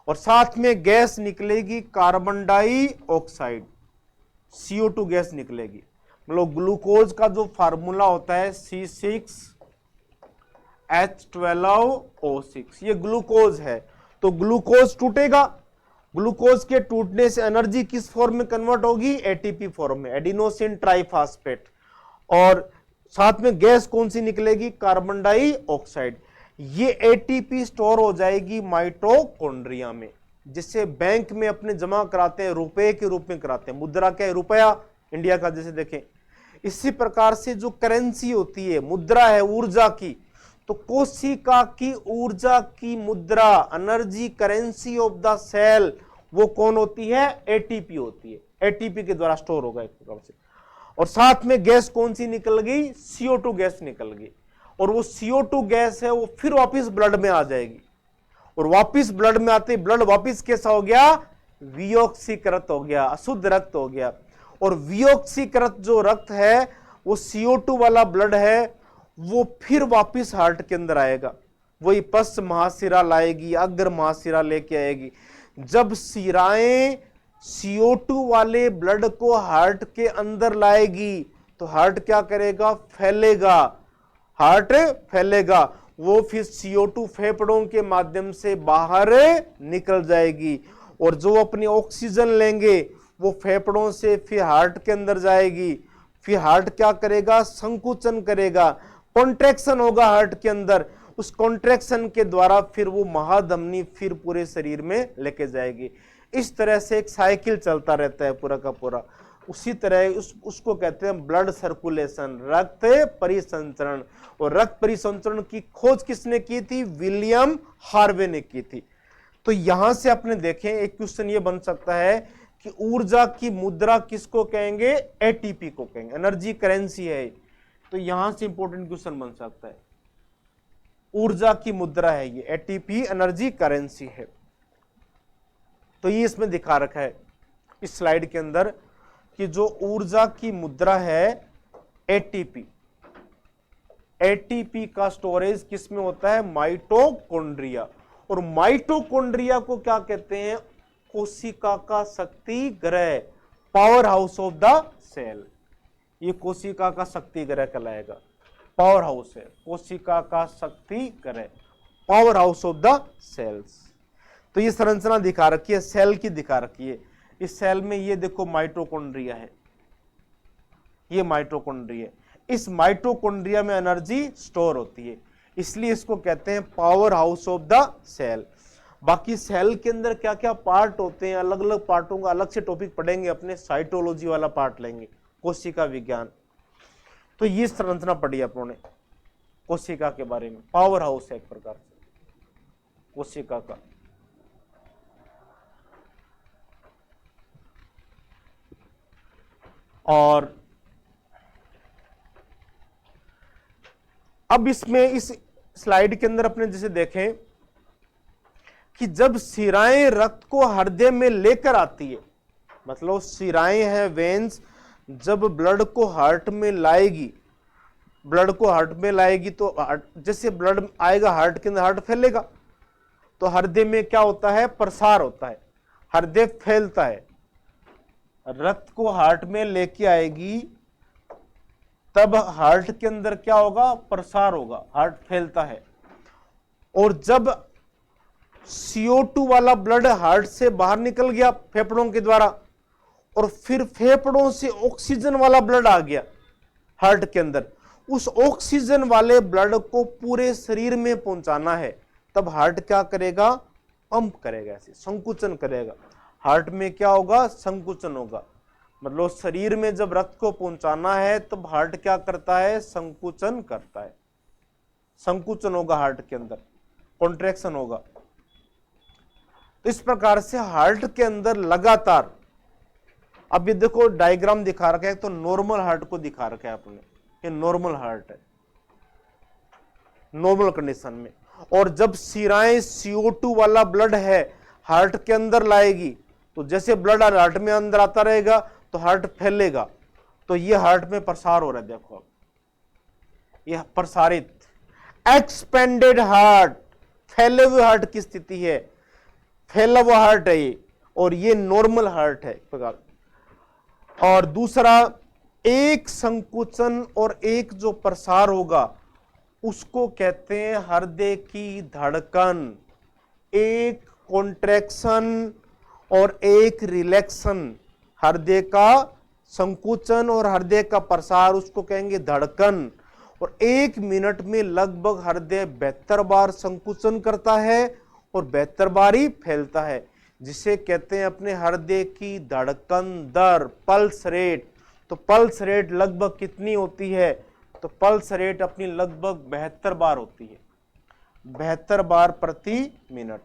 और साथ में गैस निकलेगी कार्बन डाइऑक्साइड, CO2 गैस निकलेगी। मतलब ग्लूकोज का जो फार्मूला होता है C6H12O6, ये ग्लूकोज है। तो ग्लूकोज टूटेगा, ग्लूकोज के टूटने से एनर्जी किस फॉर्म में कन्वर्ट होगी? एटीपी फॉर्म में, एडिनोसिन ट्राइफॉस्फेट, और साथ में गैस कौन सी निकलेगी? Carbon dioxide. ये एटीपी स्टोर हो जाएगी माइटोकॉन्ड्रिया में, जिससे बैंक में अपने जमा कराते हैं, रुपए के रूप में कराते हैं। मुद्रा क्या है? रुपया, इंडिया का जैसे देखें। इसी प्रकार से जो करेंसी होती है, मुद्रा है ऊर्जा की, तो कोशिका की ऊर्जा की मुद्रा, energy currency of the cell, वो कौन होती है? एटीपी होती है। एटीपी के द्वारा स्टोर होगा एक प्रकार से। और साथ में गैस कौन सी निकल गई, CO2 गैस निकल गई, और वो CO2 गैस है वो फिर वापस ब्लड में आ जाएगी, और वापस ब्लड में आते ब्लड वापस कैसा हो गया, वियोक्सीकृत हो गया, अशुद्ध रक्त हो गया। और वियोक्सीकृत जो रक्त है वो CO2 वाला ब्लड है, वो फिर वापस हार्ट के अंदर आएगा, वही पश्च महाशिरा लाएगी, अग्र महाशिरा लेके आएगी। जब शिराएं CO2 वाले ब्लड को हार्ट के अंदर लाएगी तो हार्ट क्या करेगा, फैलेगा, हार्ट फैलेगा, वो फिर CO2 फेफड़ों के माध्यम से बाहर निकल जाएगी, और जो अपनी ऑक्सीजन लेंगे वो फेफड़ों से फिर हार्ट के अंदर जाएगी। फिर हार्ट क्या करेगा, संकुचन करेगा, कॉन्ट्रैक्शन होगा हार्ट के अंदर, उस कॉन्ट्रैक्शन के द्वारा फिर वो महाधमनी फिर पूरे शरीर में लेके जाएगी। इस तरह से एक साइकिल चलता रहता है पूरा का पूरा। उसी तरह उसको कहते हैं ब्लड सर्कुलेशन, रक्त परिसंचरण। और रक्त परिसंचरण की खोज किसने की थी, विलियम हार्वे ने की थी। तो यहां से आपने देखें एक क्वेश्चन ये बन सकता है कि ऊर्जा की मुद्रा किसको कहेंगे, एटीपी को कहेंगे, एनर्जी करेंसी है। तो यहां से इंपॉर्टेंट क्वेश्चन बन सकता है, ऊर्जा की मुद्रा है ये, एटीपी एनर्जी करेंसी है। तो ये इसमें दिखा रखा है इस स्लाइड के अंदर कि जो ऊर्जा की मुद्रा है एटीपी, एटीपी का स्टोरेज किस में होता है, माइटोकॉन्ड्रिया। और माइटोकॉन्ड्रिया को क्या कहते हैं, कोशिका का शक्ति ग्रह, power house of the cell. ये कोशिका का शक्ति ग्रह कहलाएगा, पावर हाउस है, कोशिका का शक्ति ग्रह, power house of the cells. तो ये संरचना दिखा रखी है, सेल की दिखा रखी है। इस सेल में ये देखो माइटोकॉन्ड्रिया है, ये माइटोकॉन्ड्रिया, इस माइटोकॉन्ड्रिया में एनर्जी स्टोर होती है, इसलिए इसको कहते हैं power house of the cell. बाकी सेल के अंदर क्या क्या पार्ट होते हैं, अलग अलग पार्टों का अलग से टॉपिक पढ़ेंगे, अपने साइटोलॉजी वाला पार्ट लेंगे, कोशिका विज्ञान। तो ये संरचना पढ़ी अपनों ने कोशिका के बारे में, पावर हाउस है एक प्रकार से कोशिका का। और अब इसमें इस स्लाइड के अंदर अपने जैसे देखें कि जब शिराएं रक्त को हृदय में लेकर आती है, मतलब शिराएं हैं वेन्स, जब ब्लड को हार्ट में लाएगी, ब्लड को हार्ट में लाएगी तो जैसे ब्लड आएगा हार्ट के अंदर, हार्ट फैलेगा, तो हृदय में क्या होता है, प्रसार होता है, हृदय फैलता है। रक्त को हार्ट में लेके आएगी तब हार्ट के अंदर क्या होगा, प्रसार होगा, हार्ट फैलता है। और जब CO2 वाला ब्लड हार्ट से बाहर निकल गया फेफड़ों के द्वारा, और फिर फेफड़ों से ऑक्सीजन वाला ब्लड आ गया हार्ट के अंदर, उस ऑक्सीजन वाले ब्लड को पूरे शरीर में पहुंचाना है, तब हार्ट क्या करेगा, पंप करेगा, ऐसे संकुचन करेगा। हार्ट में क्या होगा, संकुचन होगा, मतलब शरीर में जब रक्त को पहुंचाना है तब हार्ट क्या करता है, संकुचन करता है, संकुचन होगा हार्ट के अंदर, कॉन्ट्रैक्शन होगा। तो इस प्रकार से हार्ट के अंदर लगातार, अब ये देखो डायग्राम दिखा रखा है, तो नॉर्मल हार्ट को दिखा रखा है आपने, ये नॉर्मल हार्ट है, नॉर्मल कंडीशन में। और जब शिराएं CO2 वाला ब्लड है हार्ट के अंदर लाएगी, तो जैसे ब्लड हार्ट में अंदर आता रहेगा तो हार्ट फैलेगा, तो ये हार्ट में प्रसार हो रहा है, देखो ये प्रसारित, एक्सपेंडेड हार्ट, फैले हुए हार्ट की स्थिति है, फैला हुआ हार्ट है ये, और ये नॉर्मल हार्ट है प्रकार। और दूसरा, एक संकुचन और एक जो प्रसार होगा उसको कहते हैं हृदय की धड़कन, एक कॉन्ट्रैक्शन और एक रिलैक्शन, हृदय का संकुचन और हृदय का प्रसार, उसको कहेंगे धड़कन। और 1 मिनट में लगभग हृदय 72 बार संकुचन करता है और 72 बार ही फैलता है, जिसे कहते हैं अपने हृदय की धड़कन दर, पल्स रेट। तो पल्स रेट लगभग कितनी होती है, तो पल्स रेट अपनी लगभग 72 बार होती है, 72 बार प्रति मिनट,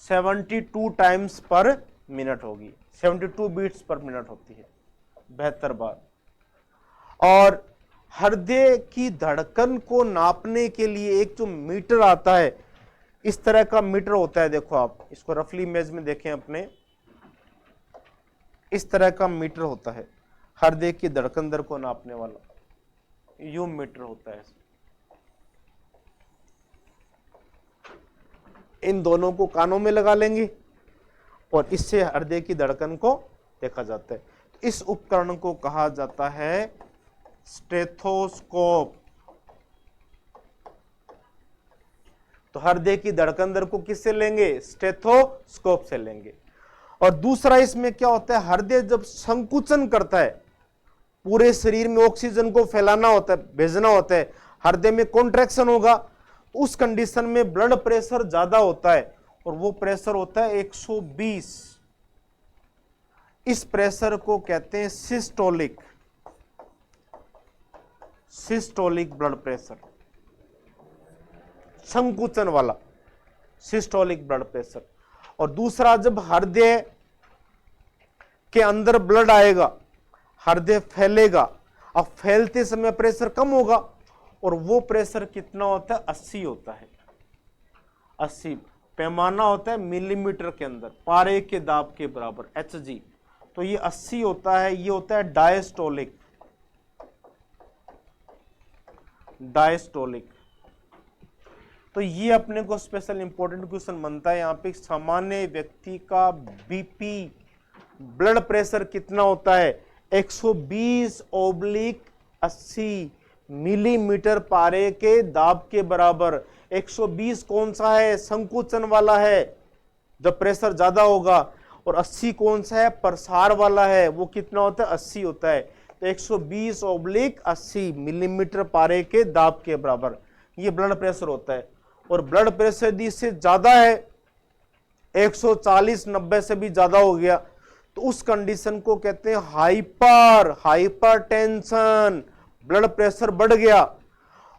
72 टाइम्स पर मिनट होगी, 72 बीट्स पर मिनट होती है, 72 बार। और हृदय की धड़कन को नापने के लिए एक जो मीटर आता है, इस तरह का मीटर होता है, देखो आप इसको रफली इमेज में देखें अपने, इस तरह का मीटर होता है हृदय की धड़कन दर को नापने वाला, यू मीटर होता है। इन दोनों को कानों में लगा लेंगे और इससे हृदय की धड़कन को देखा जाता है। इस उपकरण को कहा जाता है स्टेथोस्कोप। तो हृदय की धड़कन दर को किससे लेंगे? स्टेथोस्कोप से लेंगे। और दूसरा इसमें क्या होता है, हृदय जब संकुचन करता है, पूरे शरीर में ऑक्सीजन को फैलाना होता है, भेजना होता है, हृदय में कॉन्ट्रैक्शन होगा, उस कंडीशन में ब्लड प्रेशर ज्यादा होता है और वो प्रेशर होता है 120। इस प्रेशर को कहते हैं सिस्टोलिक, सिस्टोलिक ब्लड प्रेशर, संकुचन वाला सिस्टोलिक ब्लड प्रेशर। और दूसरा, जब हृदय के अंदर ब्लड आएगा, हृदय फैलेगा, अब फैलते समय प्रेशर कम होगा और वो प्रेशर कितना होता है? 80 होता है। 80 पैमाना होता है मिलीमीटर के अंदर, पारे के दाब के बराबर, Hg। तो ये 80 होता है, ये होता है डायस्टोलिक, डायस्टोलिक। तो ये अपने को स्पेशल इंपॉर्टेंट क्वेश्चन बनता है यहाँ पे, सामान्य व्यक्ति का बीपी ब्लड प्रेशर कितना होता है? 120/80 मिलीमीटर पारे के दाब के बराबर। 120 कौन सा है? संकुचन वाला है, जब प्रेशर ज्यादा होगा। और 80 कौन सा है? प्रसार वाला है, वो कितना होता है? 80 होता है। तो 120/80 मिलीमीटर पारे के दाब के बराबर ये ब्लड प्रेशर होता है। और ब्लड प्रेशर यदि इससे ज्यादा है, 140/90 से भी ज्यादा हो गया, तो उस कंडीशन को कहते हैं हाइपरटेंशन, ब्लड प्रेशर बढ़ गया।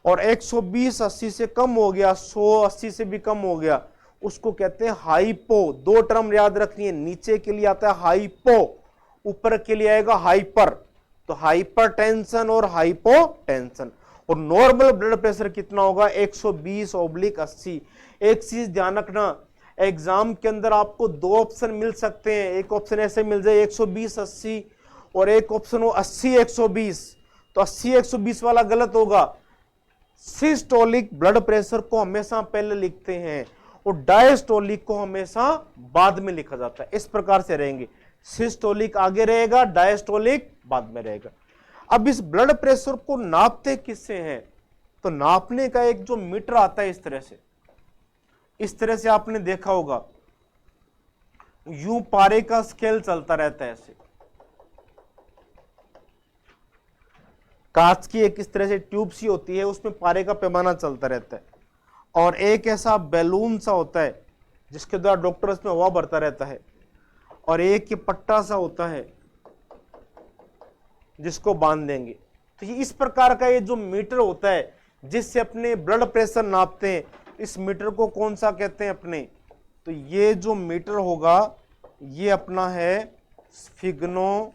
और 120/80 से कम हो गया, 100/80 से भी कम हो गया, उसको कहते हैं हाइपो। दो टर्म याद रखनी है, नीचे के लिए आता है हाइपो, ऊपर के लिए आएगा हाइपर। तो हाइपरटेंशन और हाइपोटेंशन। और नॉर्मल ब्लड प्रेशर कितना होगा? 120/80। एक चीज ध्यान रखना, एग्जाम के अंदर आपको दो ऑप्शन मिल सकते हैं। एक ऑप्शन ऐसे मिल जाए 120/80 और एक ऑप्शन हो 80/120। तो 80/120 वाला गलत होगा। सिस्टोलिक ब्लड प्रेशर को हमेशा पहले लिखते हैं और डायस्टोलिक को हमेशा बाद में लिखा जाता है। इस प्रकार से रहेंगे, सिस्टोलिक आगे रहेगा, डायस्टोलिक बाद में रहेगा। अब इस ब्लड प्रेशर को नापते किससे हैं? तो नापने का एक जो मीटर आता है, इस तरह से आपने देखा होगा, यूं पारे का स्केल चलता रहता है ऐसे, कांच की एक इस तरह से ट्यूब सी होती है, उसमें पारे का पैमाना चलता रहता है। और एक ऐसा बैलून सा होता है जिसके द्वारा डॉक्टर इसमें हवा भरता रहता है। और एक ये पट्टा सा होता है जिसको बांध देंगे। तो ये इस प्रकार का ये जो मीटर होता है जिससे अपने ब्लड प्रेशर नापते हैं, इस मीटर को कौन सा कहते हैं अपने? तो ये जो मीटर होगा ये अपना है स्फिग्नोमेनोमीटर,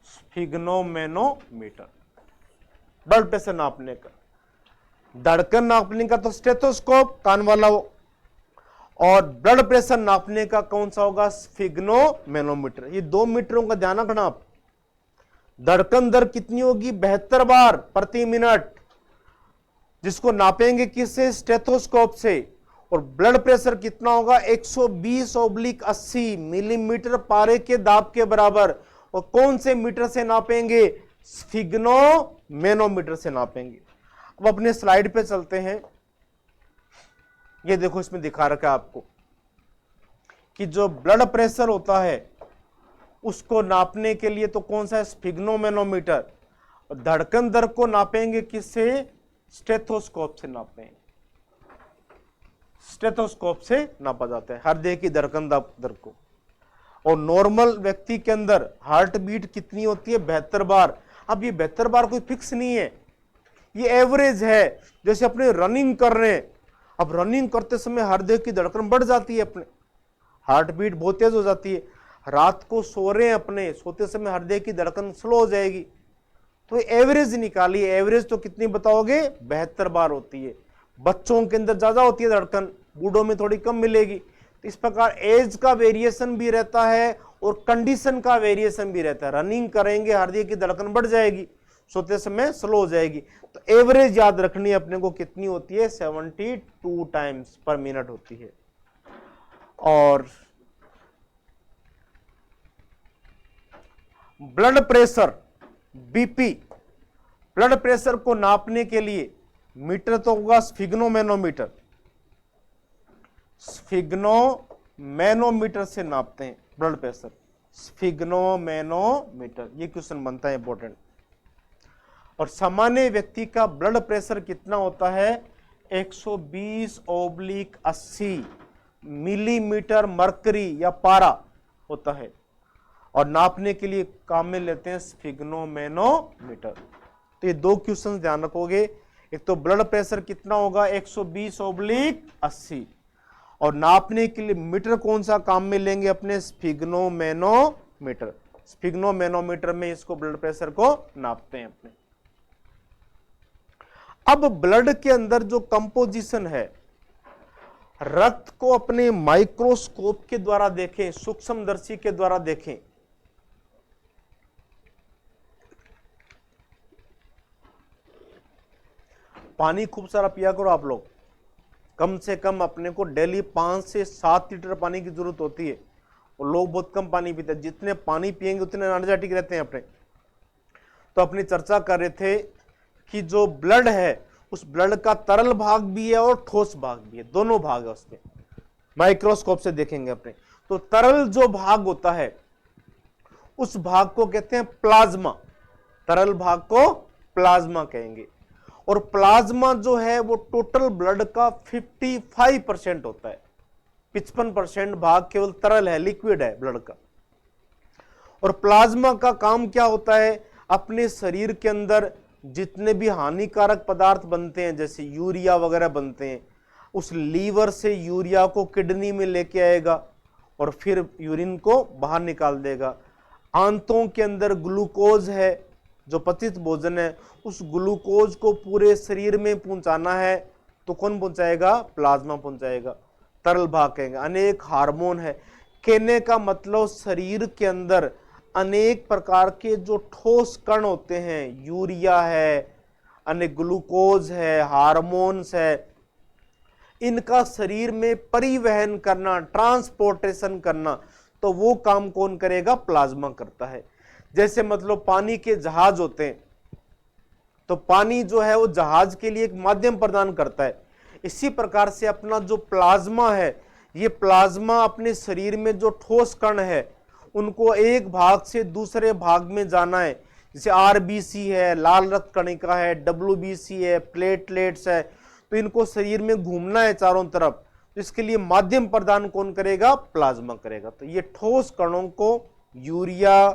स्फिग्नोमेनोमीटर ब्लड प्रेशर नापने का। धड़कन नापने का तो स्टेथोस्कोप, कान वाला हो। और ब्लड प्रेशर नापने का कौन सा होगा? स्फिग्नोमेनोमीटर। ये दो मीटरों का ध्यान रखना आप। धड़कन दर कितनी होगी? 72 बार प्रति मिनट, जिसको नापेंगे किससे? स्टेथोस्कोप से। और ब्लड प्रेशर कितना होगा? 120/80 मिलीमीटर पारे के दाब के बराबर। और कौन से मीटर से नापेंगे? स्फिग्नोमेनोमीटर से नापेंगे। अब अपने स्लाइड पे चलते हैं। ये देखो, इसमें दिखा रखा है आपको कि जो ब्लड प्रेशर होता है उसको नापने के लिए तो कौन सा है? स्फिग्नोमेनोमीटर। धड़कन दर को नापेंगे किससे? स्टेथोस्कोप से नापेंगे। स्टेथोस्कोप से नापा जाता है हृदय की धड़कन दर को। और नॉर्मल व्यक्ति के अंदर हार्ट बीट कितनी होती है? 72 बार। अब ये 72 बार कोई फिक्स नहीं है, ये एवरेज है। जैसे अपने रनिंग कर रहे हैं, अब रनिंग करते समय हृदय की धड़कन बढ़ जाती है, अपने हार्ट बीट बहुत तेज हो जाती है। रात को सो रहे हैं, अपने सोते समय हृदय की धड़कन स्लो हो जाएगी। तो एवरेज निकालिए, एवरेज तो कितनी बताओगे? 72 बार होती है। बच्चों के अंदर ज्यादा होती है धड़कन, बूढ़ों में थोड़ी कम मिलेगी। तो इस प्रकार एज का वेरिएशन भी रहता है और कंडीशन का वेरिएशन भी रहता है। रनिंग करेंगे हृदय की धड़कन बढ़ जाएगी, सोते समय स्लो हो जाएगी। तो एवरेज याद रखनी है अपने को, कितनी होती है? 72 टाइम्स पर मिनट होती है। और blood pressure, BP, blood pressure को नापने के लिए मीटर तो होगा स्फिग्नोमेनोमीटर। स्फिग्नोमेनोमीटर से नापते हैं ब्लड प्रेशर, स्फिग्नोमेनोमीटर। ये क्वेश्चन बनता है इंपॉर्टेंट। और सामान्य व्यक्ति का ब्लड प्रेशर कितना होता है? 120/80 मिलीमीटर मर्करी या पारा होता है। और नापने के लिए काम में लेते हैं स्फिग्नोमेनोमीटर। तो ये दो क्वेश्चन ध्यान रखोगे, एक तो ब्लड प्रेशर कितना होगा 120/80, और नापने के लिए मीटर कौन सा काम में लेंगे? अपने स्फिग्नोमेनोमीटर। स्फिग्नोमेनोमीटर में इसको ब्लड प्रेशर को नापते हैं अपने। अब ब्लड के अंदर जो कंपोजिशन है, रक्त को अपने माइक्रोस्कोप के द्वारा देखें, सूक्ष्मदर्शी के द्वारा देखें, पानी खूब सारा पिया करो आप लोग। कम से कम अपने को डेली 5 से 7 लीटर पानी की जरूरत होती है, और लोग बहुत कम पानी पीते हैं। जितने पानी पिएंगे उतने एनर्जेटिक रहते हैं अपने। तो अपनी चर्चा कर रहे थे कि जो ब्लड है, उस ब्लड का तरल भाग भी है और ठोस भाग भी है, दोनों भाग है उसके। माइक्रोस्कोप से देखेंगे अपने, तो तरल जो भाग होता है उस भाग को कहते हैं प्लाज्मा। तरल भाग को प्लाज्मा कहेंगे। और प्लाज्मा जो है वो टोटल ब्लड का 55% होता है। 55% भाग केवल तरल है, लिक्विड है ब्लड का। और प्लाज्मा का काम क्या होता है? अपने शरीर के अंदर जितने भी हानिकारक पदार्थ बनते हैं, जैसे यूरिया वगैरह बनते हैं, उस लीवर से यूरिया को किडनी में लेके आएगा और फिर यूरिन को बाहर निकाल देगा। आंतों के अंदर ग्लूकोज है, जो पतित भोजन है, उस ग्लूकोज को पूरे शरीर में पहुंचाना है तो कौन पहुंचाएगा? प्लाज्मा पहुंचाएगा। तरल भाग कहेंगे। अनेक हार्मोन है, कहने का मतलब शरीर के अंदर अनेक प्रकार के जो ठोस कण होते हैं, यूरिया है, अनेक ग्लूकोज है, हार्मोन्स है, इनका शरीर में परिवहन करना, ट्रांसपोर्टेशन करना, तो वो काम कौन करेगा? प्लाज्मा करता है। जैसे मतलब पानी के जहाज होते हैं, तो पानी जो है वो जहाज के लिए एक माध्यम प्रदान करता है। इसी प्रकार से अपना जो प्लाज्मा है, ये प्लाज्मा अपने शरीर में जो ठोस कण है उनको एक भाग से दूसरे भाग में जाना है। जैसे आरबीसी है, लाल रक्त कणिका है, डब्ल्यूबीसी है, प्लेटलेट्स है, तो इनको शरीर में घूमना है चारों तरफ। तो इसके लिए माध्यम प्रदान कौन करेगा? प्लाज्मा करेगा। तो ये ठोस कणों को यूरिया,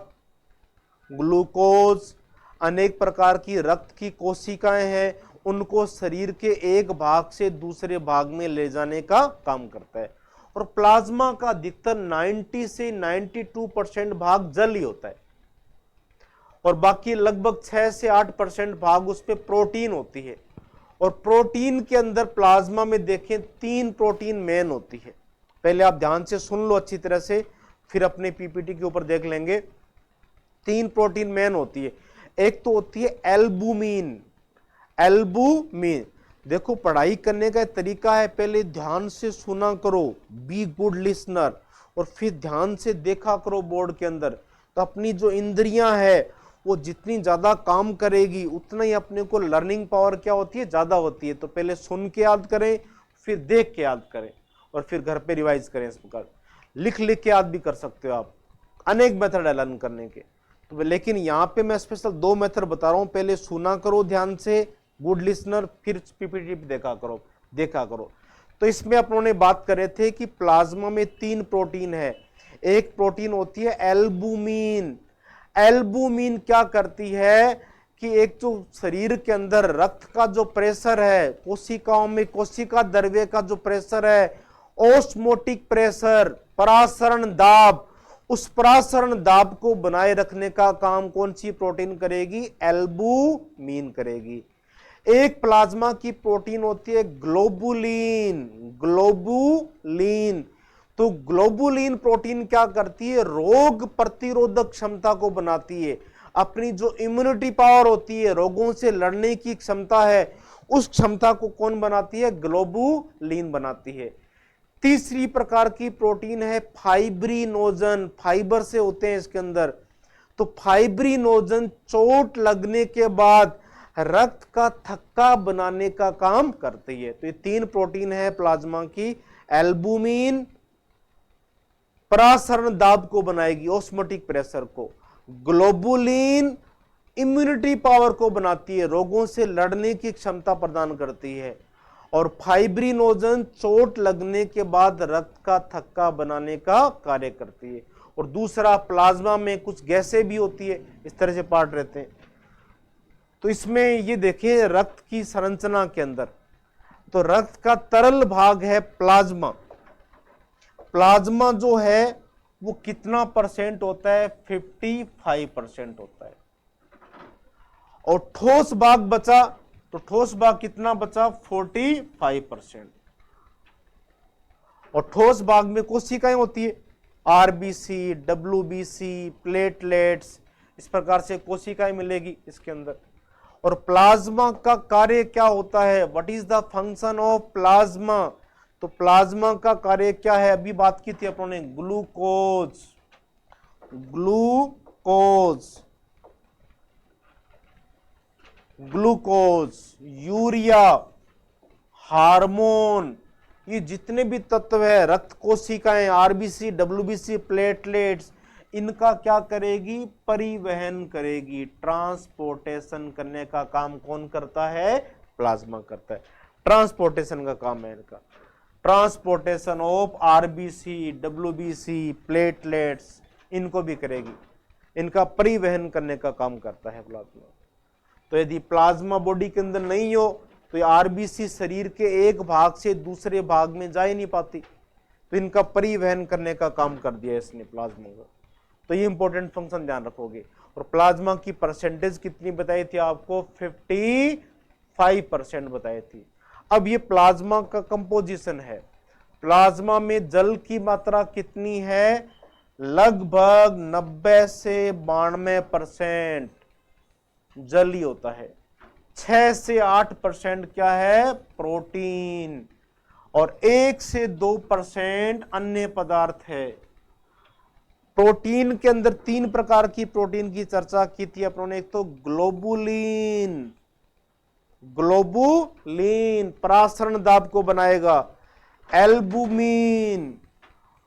ग्लूकोज, अनेक प्रकार की रक्त की कोशिकाएं हैं, उनको शरीर के एक भाग से दूसरे भाग में ले जाने का काम करता है। और प्लाज्मा का अधिकतर 90 से 92% भाग जल ही होता है, और बाकी लगभग 6 से 8% भाग उस पे प्रोटीन होती है। और प्रोटीन के अंदर प्लाज्मा में देखें 3 प्रोटीन मेन होती है। पहले आप ध्यान से सुन लो अच्छी तरह से, फिर अपने पीपीटी के ऊपर देख लेंगे। 3 प्रोटीन मेन होती है। एक तो होती है एल्बुमिन। एल्बुमिन, देखो पढ़ाई करने का तरीका है, पहले ध्यान से सुना करो, बी गुड लिसनर, और फिर ध्यान से देखा करो बोर्ड के अंदर। तो अपनी जो इंद्रियां है वो जितनी ज्यादा काम करेगी उतना ही अपने को लर्निंग पावर क्या होती है? ज्यादा होती है। तो पहले सुन के याद करें, फिर देख के याद करें, और फिर घर पे रिवाइज करें। इस प्रकार लिख लिख के याद भी कर सकते हो आप, अनेक मेथड है लर्न करने के। तो लेकिन यहाँ पे मैं स्पेशल 2 मेथड बता रहा हूँ। पहले सुना करो ध्यान से, गुड लिसनर, फिर पीपीटी देखा करो। तो इसमें अपनों बात कर रहे थे कि प्लाज्मा में 3 प्रोटीन है। एक प्रोटीन होती है एल्बुमिन। एल्बुमिन क्या करती है? कि एक जो शरीर के अंदर रक्त का जो प्रेशर है, कोशिकाओं में कोशिका द्रव्य का जो प्रेशर है, ऑस्मोटिक प्रेशर, परासरण दाब, उस परासरण दाब को बनाए रखने का काम कौन सी प्रोटीन करेगी? एल्बुमिन करेगी। एक प्लाज्मा की प्रोटीन होती है ग्लोबुलिन। ग्लोबुलिन, तो ग्लोबुलिन प्रोटीन क्या करती है? रोग प्रतिरोधक क्षमता को बनाती है। अपनी जो इम्यूनिटी पावर होती है, रोगों से लड़ने की क्षमता है, उस क्षमता को कौन बनाती है? ग्लोबुलिन बनाती है। तीसरी प्रकार की प्रोटीन है फाइब्रिनोजन। फाइबर से होते हैं इसके अंदर। तो फाइब्रिनोजन चोट लगने के बाद रक्त का थक्का बनाने का काम करती है। तो ये 3 प्रोटीन है प्लाज्मा की। एल्बुमिन परासरण दाब को बनाएगी, ऑस्मोटिक प्रेशर को। ग्लोबुलिन इम्यूनिटी पावर को बनाती है, रोगों से लड़ने की क्षमता प्रदान करती है। और फाइब्रिनोजन चोट लगने के बाद रक्त का थक्का बनाने का कार्य करती है। और दूसरा, प्लाज्मा में कुछ गैसें भी होती है, इस तरह से पार्ट रहते हैं। तो इसमें ये देखिए रक्त की संरचना के अंदर, तो रक्त का तरल भाग है प्लाज्मा। प्लाज्मा जो है वो कितना परसेंट होता है? 55% होता है। और ठोस भाग बचा, तो ठोस भाग कितना बचा? 45%। और ठोस भाग में कोशिकाएं होती है, आरबीसी, डब्ल्यूबीसी, प्लेटलेट्स, इस प्रकार से कोशिकाएं मिलेगी इसके अंदर। और प्लाज्मा का कार्य क्या होता है? What is the function of plasma? तो प्लाज्मा का कार्य क्या है? अभी बात की थी अपनों ने, ग्लूकोज। ग्लूकोज, यूरिया, हार्मोन, ये जितने भी तत्व है, रक्त कोशिकाएं, आरबीसी, डब्ल्यूबीसी, प्लेटलेट्स, इनका क्या करेगी? परिवहन करेगी। ट्रांसपोर्टेशन करने का काम कौन करता है? प्लाज्मा करता है। ट्रांसपोर्टेशन का काम है इनका। Transportation of RBC, WBC, platelets, इनको भी करेगी। इनका परिवहन करने का काम करता है प्लाज्मा। तो यदि प्लाज्मा बॉडी के अंदर नहीं हो तो ये आरबीसी शरीर के एक भाग से दूसरे भाग में जा ही नहीं पाती। तो इनका परिवहन करने का काम कर दिया इसने प्लाज्मा का। तो ये इंपॉर्टेंट फंक्शन ध्यान रखोगे। और प्लाज्मा की परसेंटेज कितनी बताई थी आपको? 55% बताई थी। अब ये प्लाज्मा का कंपोजिशन है। प्लाज्मा में जल की मात्रा कितनी है? लगभग 90 से 92% जल ही होता है। 6 से 8% क्या है? प्रोटीन। और 1 से 2% अन्य पदार्थ है। प्रोटीन के अंदर 3 प्रकार की प्रोटीन की चर्चा की थी अपनों ने। एक तो ग्लोबुलिन परासरण दाब को बनाएगा। एल्बुमिन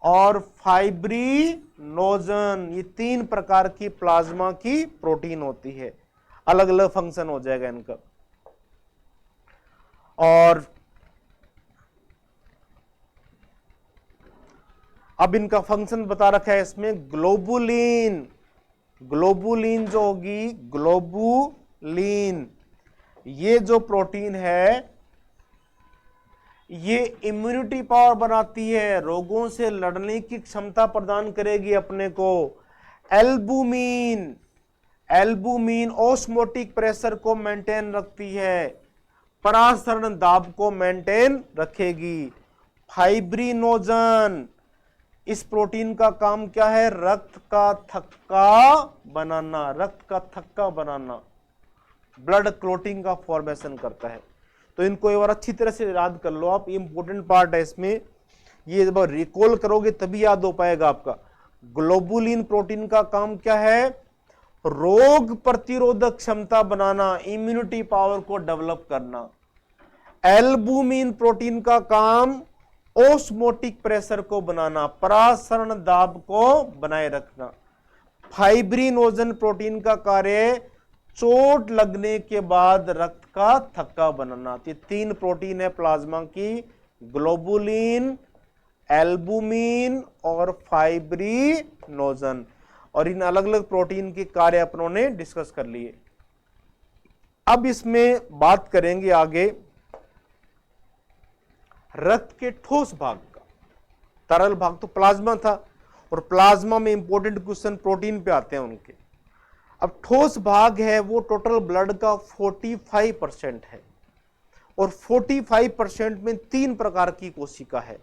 और फाइब्रिनोजन, ये 3 प्रकार की प्लाज्मा की प्रोटीन होती है। अलग अलग फंक्शन हो जाएगा इनका। और अब इनका फंक्शन बता रखा है इसमें। ग्लोबुलिन जो होगी, ग्लोबुलिन ये जो प्रोटीन है ये इम्यूनिटी पावर बनाती है, रोगों से लड़ने की क्षमता प्रदान करेगी अपने को। एल्बुमिन ऑस्मोटिक प्रेशर को मेंटेन रखती है, परासरण दाब को मेंटेन रखेगी। फाइब्रिनोजन, इस प्रोटीन का काम क्या है? रक्त का थक्का बनाना, ब्लड क्लोटिंग का फॉर्मेशन करता है। तो इनको एक बार अच्छी तरह से याद कर लो आप, ये इंपॉर्टेंट पार्ट है इसमें। ये जब रिकॉल करोगे तभी याद हो पाएगा आपका। ग्लोबुलिन प्रोटीन का काम क्या है? रोग प्रतिरोधक क्षमता बनाना, इम्यूनिटी पावर को डेवलप करना। एल्बुमिन प्रोटीन का काम ऑस्मोटिक प्रेशर को बनाना, परासरण दाब को बनाए रखना। फाइब्रिनोजन प्रोटीन का कार्य चोट लगने के बाद रक्त का थक्का बनाना। ये 3 प्रोटीन है प्लाज्मा की, ग्लोबुलिन, एल्बुमिन और फाइब्रिनोजन। और इन अलग अलग प्रोटीन के कार्य अपनों ने डिस्कस कर लिए। अब इसमें बात करेंगे आगे रक्त के ठोस भाग का। तरल भाग तो प्लाज्मा था, और प्लाज्मा में इंपॉर्टेंट क्वेश्चन प्रोटीन पे आते हैं उनके। अब ठोस भाग है वो टोटल ब्लड का 45% है, और 45% में 3 प्रकार की कोशिका है।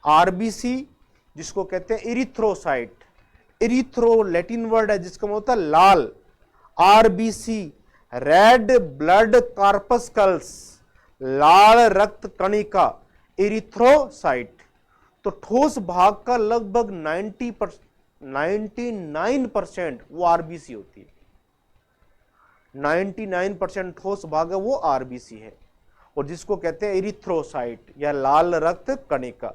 आरबीसी जिसको कहते हैं इरिथ्रोसाइट, इरिथ्रो लैटिन वर्ड है जिसका मतलब होता है लाल। आरबीसी रेड ब्लड कार्पस्कल्स, लाल रक्त कणिका, इरिथ्रोसाइट। तो ठोस भाग का लगभग 99% वो आरबीसी होती है। 99% ठोस भाग है वो आरबीसी है, और जिसको कहते हैं इरिथ्रोसाइट या लाल रक्त कणिका।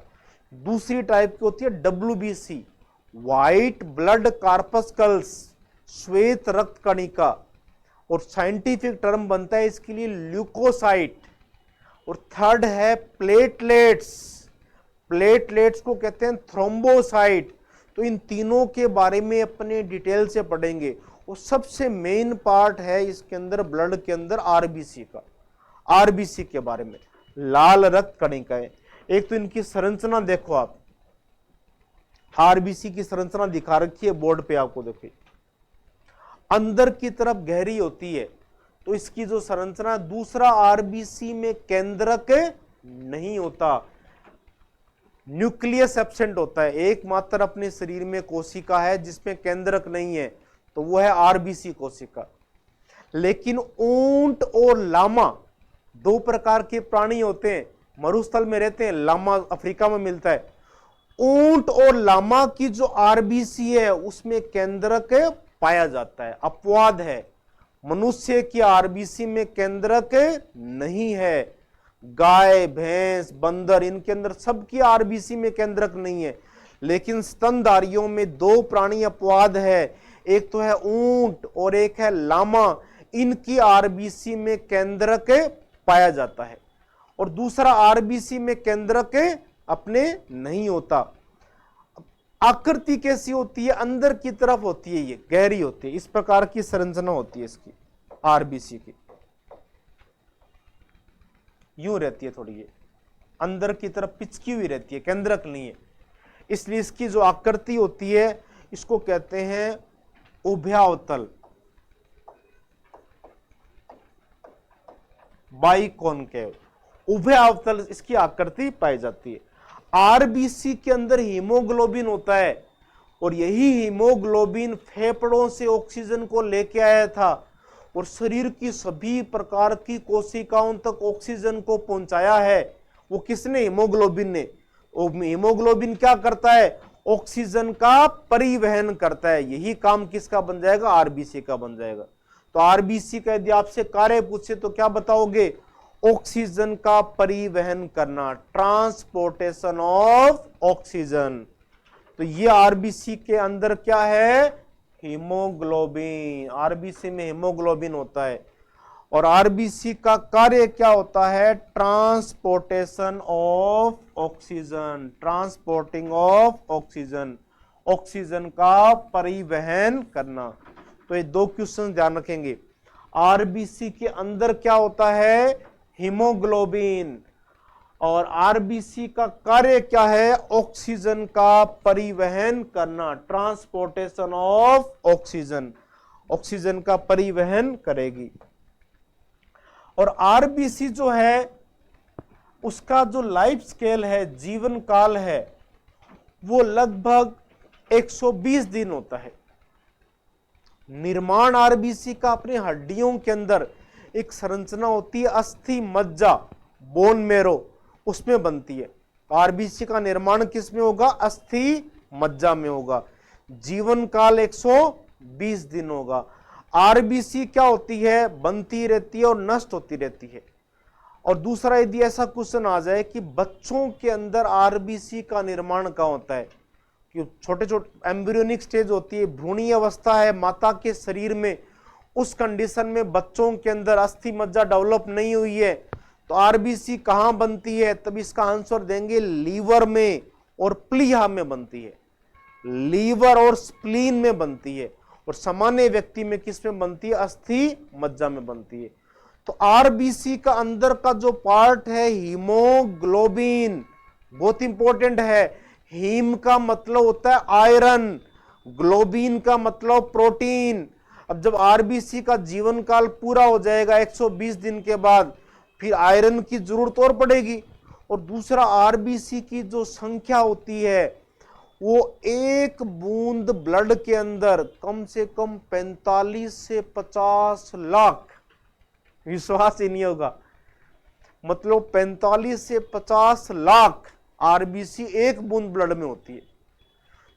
दूसरी टाइप की होती है डब्ल्यूबीसी, व्हाइट ब्लड कार्पस्कल्स, श्वेत रक्त कणिका, और साइंटिफिक टर्म बनता है इसके लिए ल्यूकोसाइट। और थर्ड है प्लेटलेट्स, प्लेटलेट्स को कहते हैं थ्रोम्बोसाइट। तो इन तीनों के बारे में अपने डिटेल से पढ़ेंगे, और सबसे मेन पार्ट है इसके अंदर ब्लड के अंदर आरबीसी का। आरबीसी के बारे में लाल रक्त कणिकाएं, एक तो इनकी संरचना देखो आप, आरबीसी की संरचना दिखा रखी है बोर्ड पे, आपको देखिए अंदर की तरफ गहरी होती है, तो इसकी जो संरचना। दूसरा, आरबीसी में केंद्रक नहीं होता, न्यूक्लियस एब्सेंट होता है। एकमात्र अपने शरीर में कोशिका है जिसमें केंद्रक नहीं है, तो वो है आरबीसी कोशिका। लेकिन ऊंट और लामा 2 प्रकार के प्राणी होते हैं, मरुस्थल में रहते हैं, लामा अफ्रीका में मिलता है। ऊंट और लामा की जो आरबीसी है उसमें केंद्रक पाया जाता है, अपवाद है। मनुष्य की आरबीसी में केंद्रक नहीं है। गाय, भैंस, बंदर, इनके अंदर सबकी आरबीसी में केंद्रक नहीं है। लेकिन स्तनधारियों में 2 प्राणी अपवाद है, एक तो है ऊंट और एक है लामा। इनकी आरबीसी में केंद्रक पाया जाता है, और दूसरा आरबीसी में केंद्रक अपने नहीं होता। आकृति कैसी होती है? अंदर की तरफ होती है, ये गहरी होती है, इस प्रकार की संरचना होती है इसकी आरबीसी की, यूं रहती है थोड़ी, ये अंदर की तरफ पिचकी हुई रहती है, केंद्रक नहीं है। इसलिए इसकी जो आकृति होती है इसको कहते हैं उभयावतल, बाइकॉनकेव, उभयावतल इसकी आकृति पाई जाती है। आरबीसी के अंदर हीमोग्लोबिन होता है, और यही हीमोग्लोबिन फेफड़ों से ऑक्सीजन को लेके आया था, और शरीर की सभी प्रकार की कोशिकाओं तक ऑक्सीजन को पहुंचाया है। वो किसने? हीमोग्लोबिन ने। हीमोग्लोबिन क्या करता है? ऑक्सीजन का परिवहन करता है। यही काम किसका बन जाएगा? आरबीसी का बन जाएगा। तो आरबीसी का यदि आपसे कार्य पूछे तो क्या बताओगे? ऑक्सीजन का परिवहन करना, ट्रांसपोर्टेशन ऑफ ऑक्सीजन। तो ये आरबीसी के अंदर क्या है? हीमोग्लोबिन। आरबीसी में हीमोग्लोबिन होता है, और आरबीसी का कार्य क्या होता है? Transportation of oxygen, transporting of oxygen, oxygen का परिवहन करना। तो ये 2 क्वेश्चन ध्यान रखेंगे। आरबीसी के अंदर क्या होता है? हीमोग्लोबिन। और आरबीसी का कार्य क्या है? ऑक्सीजन का परिवहन करना, ट्रांसपोर्टेशन ऑफ ऑक्सीजन, ऑक्सीजन का परिवहन करेगी। और आरबीसी जो है उसका जो लाइफ स्केल है, जीवन काल है, वो लगभग 120 दिन होता है। निर्माण आरबीसी का अपने हड्डियों के अंदर एक संरचना होती है, अस्थि मज्जा, बोन मेरो, उसमें बनती है। आरबीसी का निर्माण किस में होगा? अस्थि मज्जा में होगा। जीवन काल 120 दिन होगा। आरबीसी क्या होती है? बनती रहती है और नष्ट होती रहती है। और दूसरा, यदि ऐसा क्वेश्चन आ जाए कि बच्चों के अंदर आरबीसी का निर्माण कहाँ होता है, कि छोटे छोटे एम्ब्रियोनिक स्टेज होती है, भ्रूणीय अवस्था है माता के शरीर में, उस कंडीशन में बच्चों के अंदर अस्थि मज्जा डेवलप नहीं हुई है, तो आरबीसी कहां बनती है? तब इसका आंसर देंगे लीवर में और प्लीहा में बनती है। लीवर और स्प्लीन में बनती है। और सामान्य व्यक्ति में किस में बनती है? अस्थि मज्जा में बनती है। तो आरबीसी का अंदर का जो पार्ट है हीमोग्लोबिन, बहुत इंपॉर्टेंट है। हीम का मतलब होता है आयरन, ग्लोबिन का मतलब प्रोटीन। अब जब आरबीसी का जीवन काल पूरा हो जाएगा 120 दिन के बाद, फिर आयरन की जरूरत और पड़ेगी। और दूसरा, आरबीसी की जो संख्या होती है वो एक बूंद ब्लड के अंदर कम से कम 45 से 50 लाख, विश्वास ही नहीं होगा, मतलब 45 से 50 लाख आरबीसी एक बूंद ब्लड में होती है।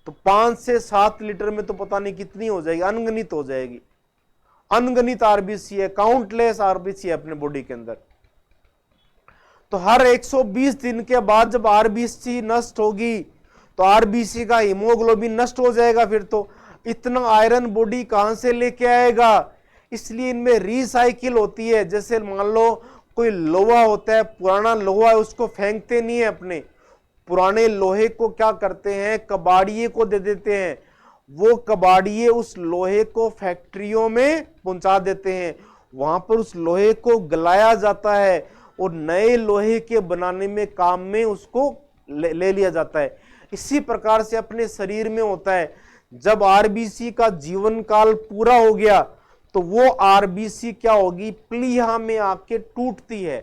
तो 5 से 7 लीटर में तो पता नहीं कितनी हो जाएगी, अनगणित हो जाएगी। अनगणित आरबीसी है, काउंटलेस आरबीसी है अपने बॉडी के अंदर। तो हर 120 दिन के बाद जब आरबीसी नष्ट होगी तो आरबीसी का हीमोग्लोबिन नष्ट हो जाएगा। फिर तो इतना आयरन बॉडी कहां से लेके आएगा? इसलिए इनमें रिसाइकिल होती है। जैसे मान लो कोई लोहा होता है, पुराना लोहा है, उसको फेंकते नहीं है अपने, पुराने लोहे को क्या करते हैं, कबाड़िए को दे देते हैं। वो कबाड़िए उस लोहे को फैक्ट्रियों में पहुंचा देते हैं, वहां पर उस लोहे को गलाया जाता है और नए लोहे के बनाने में काम में उसको ले लिया जाता है। इसी प्रकार से अपने शरीर में होता है। जब आरबीसी का जीवन काल पूरा हो गया तो वो आरबीसी क्या होगी, प्लीहा में आके टूटती है,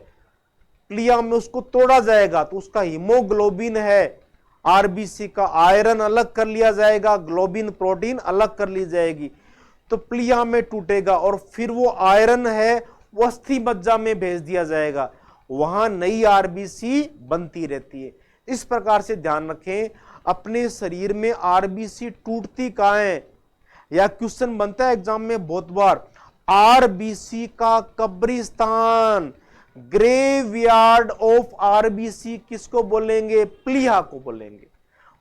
प्लीहा में उसको तोड़ा जाएगा। तो उसका हीमोग्लोबिन है, आरबीसी का आयरन अलग कर लिया जाएगा, ग्लोबिन प्रोटीन अलग कर ली जाएगी, तो प्लीहा में टूटेगा और फिर वो आयरन है वो अस्थि मज्जा में भेज दिया जाएगा, वहां नई आरबीसी बनती रहती है। इस प्रकार से ध्यान रखें, अपने शरीर में आरबीसी टूटती कहां है, या क्वेश्चन बनता है एग्जाम में बहुत बार, आरबीसी का कब्रिस्तान, ग्रेवयार्ड ऑफ आरबीसी किसको बोलेंगे, प्लीहा को बोलेंगे।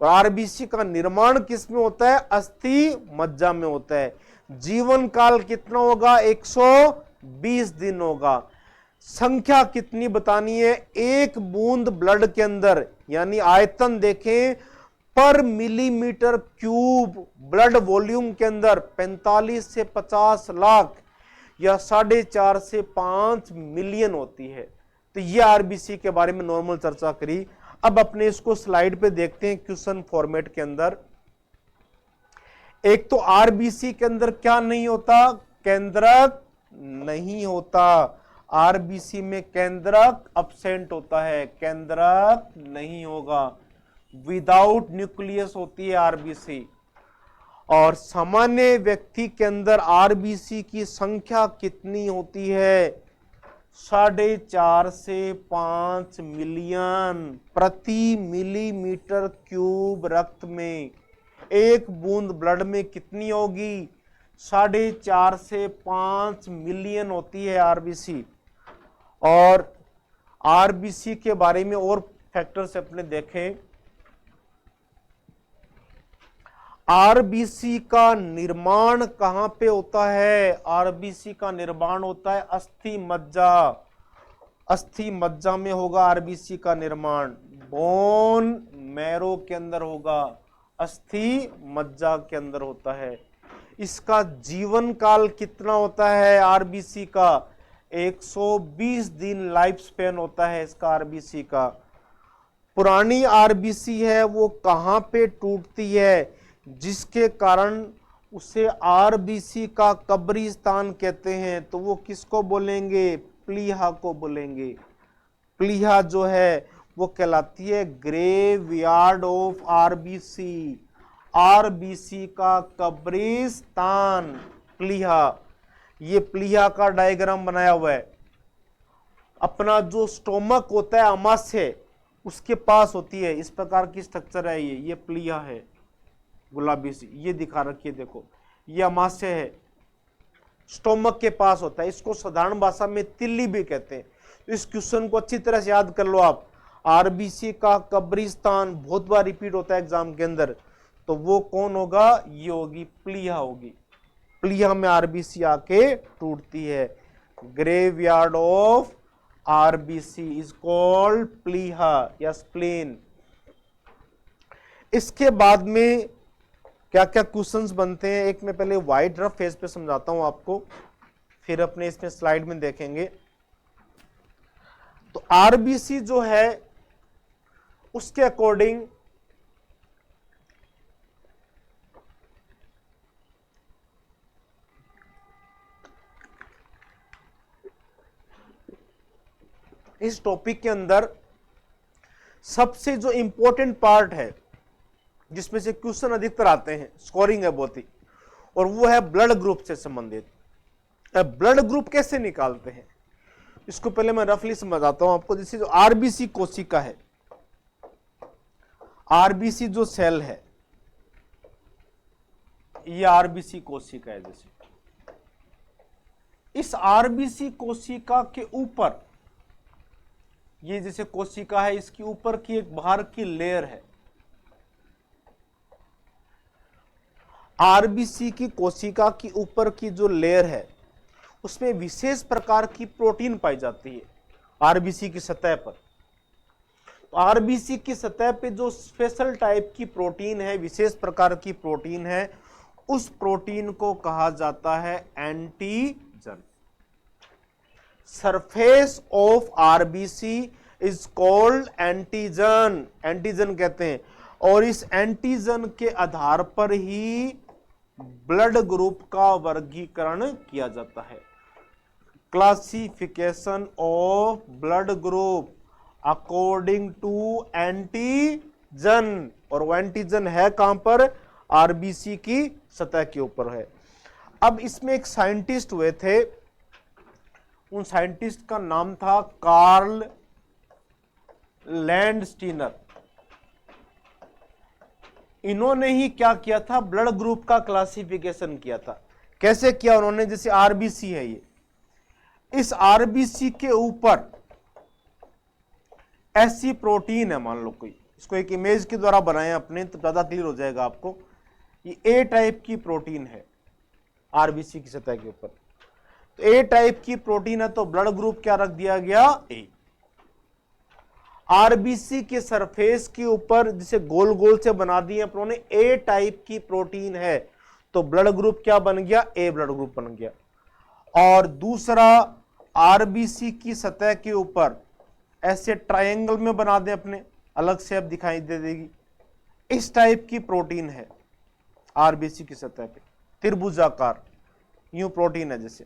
और आरबीसी का निर्माण किस में होता है, अस्थि मज्जा में होता है। जीवन काल कितना होगा, 120 दिन होगा। संख्या कितनी बतानी है, एक बूंद ब्लड के अंदर, यानी आयतन देखें पर मिलीमीटर क्यूब ब्लड वॉल्यूम के अंदर 45 से 50 लाख या 4.5 से 5 मिलियन होती है। तो ये आरबीसी के बारे में नॉर्मल चर्चा करी। अब अपने इसको स्लाइड पे देखते हैं क्वेश्चन फॉर्मेट के अंदर। एक तो आरबीसी के अंदर क्या नहीं होता, केंद्रक नहीं होता। आरबीसी में केंद्रक अब्सेंट होता है, केंद्रक नहीं होगा, विदाउट न्यूक्लियस होती है आरबीसी। और सामान्य व्यक्ति के अंदर आरबीसी की संख्या कितनी होती है, 4.5 से 5 मिलियन प्रति मिलीमीटर क्यूब रक्त में। एक बूंद ब्लड में कितनी होगी, 4.5 से 5 मिलियन होती है आरबीसी। और आरबीसी के बारे में और फैक्टर्स अपने देखें, आरबीसी का निर्माण कहां पे होता है, आरबीसी का निर्माण होता है अस्थि मज्जा, अस्थि मज्जा में होगा आरबीसी का निर्माण, बोन मैरो के अंदर होगा, अस्थि मज्जा के अंदर होता है। इसका जीवन काल कितना होता है आरबीसी का, 120 दिन लाइफ स्पेन होता है इसका आरबीसी का। पुरानी आरबीसी है वो कहां पे टूटती है, जिसके कारण उसे आरबीसी का कब्रिस्तान कहते हैं, तो वो किसको बोलेंगे, प्लीहा को बोलेंगे। प्लीहा जो है वो कहलाती है ग्रेवयार्ड ऑफ आरबीसी, आरबीसी का कब्रिस्तान प्लीहा। ये प्लीहा का डायग्राम बनाया हुआ है। अपना जो स्टोमक होता है अमाशय उसके पास होती है, इस प्रकार की स्ट्रक्चर है ये प्लीहा है, गुलाबी सी ये दिखा रखी है, देखो ये अमाशय है, स्टोमक के पास होता है। इसको साधारण भाषा में तिल्ली भी कहते हैं। इस क्वेश्चन को अच्छी तरह से याद कर लो आप, आरबीसी का कब्रिस्तान बहुत बार रिपीट होता है एग्जाम के अंदर, तो वो कौन होगा, ये होगी प्लीहा होगी। प्लीहा में आरबीसी आके टूटती है। Graveyard of RBC is called प्लीहा या स्प्लीन। इसके बाद में क्या क्या क्वेश्चंस बनते हैं, एक मैं पहले वाइट रफ फेस पे समझाता हूं आपको, फिर अपने इसमें स्लाइड में देखेंगे। तो आरबीसी जो है उसके अकॉर्डिंग इस टॉपिक के अंदर सबसे जो इंपॉर्टेंट पार्ट है जिसमें से क्वेश्चन अधिकतर आते हैं, स्कोरिंग है बहुत ही, और वो है ब्लड ग्रुप से संबंधित। ब्लड ग्रुप कैसे निकालते हैं इसको पहले मैं रफली समझाता हूं आपको। जैसे जो आरबीसी कोशिका है, आरबीसी जो सेल है, ये आरबीसी कोशिका है। जैसे इस आरबीसी कोशिका के ऊपर, ये जैसे कोशिका है, इसके ऊपर की एक बाहर की लेयर है। आरबीसी की कोशिका की ऊपर की जो लेयर है उसमें विशेष प्रकार की प्रोटीन पाई जाती है आरबीसी की सतह पर। तो आरबीसी की सतह पे जो स्पेशल टाइप की प्रोटीन है, विशेष प्रकार की प्रोटीन है, उस प्रोटीन को कहा जाता है antigen. Surface of RBC is called antigen, antigen कहते हैं। और इस एंटीजन के आधार पर ही ब्लड ग्रुप का वर्गीकरण किया जाता है। Classification of blood group according to antigen, और वो एंटीजन है कहां पर? आरबीसी की सतह के ऊपर है। अब इसमें एक साइंटिस्ट हुए थे, उन साइंटिस्ट का नाम था कार्ल लैंडस्टीनर। इन्होंने ही क्या किया था? ब्लड ग्रुप का क्लासिफिकेशन किया था। कैसे किया उन्होंने? जैसे आरबीसी है, ये इस आरबीसी के ऊपर ऐसी प्रोटीन है, मान लो कोई, इसको एक इमेज के द्वारा बनाए अपने तो ज्यादा क्लियर हो जाएगा आपको। ये ए टाइप की प्रोटीन है आरबीसी की सतह के ऊपर। तो ए टाइप की प्रोटीन है तो ब्लड ग्रुप क्या रख दिया गया? ए। आरबीसी के सरफेस के ऊपर जिसे गोल गोल से बना दिए उन्होंने, ए टाइप की प्रोटीन है तो ब्लड ग्रुप क्या बन गया? ए ब्लड ग्रुप बन गया। और दूसरा, आरबीसी की सतह के ऊपर ऐसे ट्रायंगल में बना दें अपने, अलग शेप दिखाई दे देगी, इस टाइप की प्रोटीन है आरबीसी की सतह पे, त्रिभुजाकार यूं प्रोटीन है जैसे,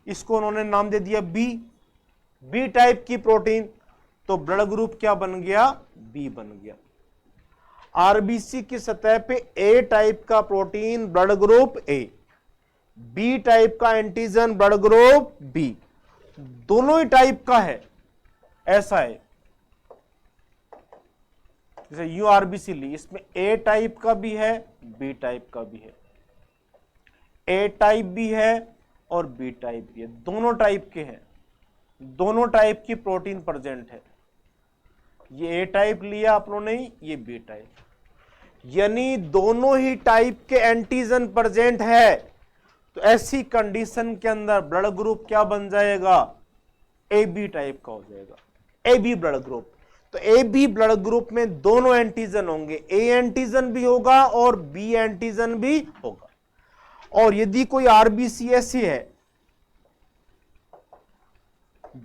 इसको उन्होंने नाम दे दिया बी। बी टाइप की प्रोटीन, तो ब्लड ग्रुप क्या बन गया? बी बन गया। आरबीसी की सतह पे ए टाइप का protein, blood group A. B type का एंटीजन, ब्लड ग्रुप बी। दोनों ही टाइप का है, ऐसा है। जैसे यू आरबीसी ली, इसमें ए टाइप का भी है, बी टाइप का भी है। ए टाइप भी है और बी टाइप भी है, दोनों टाइप के हैं, दोनों टाइप की प्रोटीन प्रेजेंट है। ये ए टाइप लिया आप लोगों ने, ये बी टाइप, यानी दोनों ही टाइप के एंटीजन प्रेजेंट है। तो ऐसी कंडीशन के अंदर ब्लड ग्रुप क्या बन जाएगा? ए बी टाइप का हो जाएगा, ए बी ब्लड ग्रुप। तो ए बी ब्लड ग्रुप में दोनों एंटीजन होंगे, ए एंटीजन भी होगा और बी एंटीजन भी होगा। और यदि कोई आरबीसी ऐसी है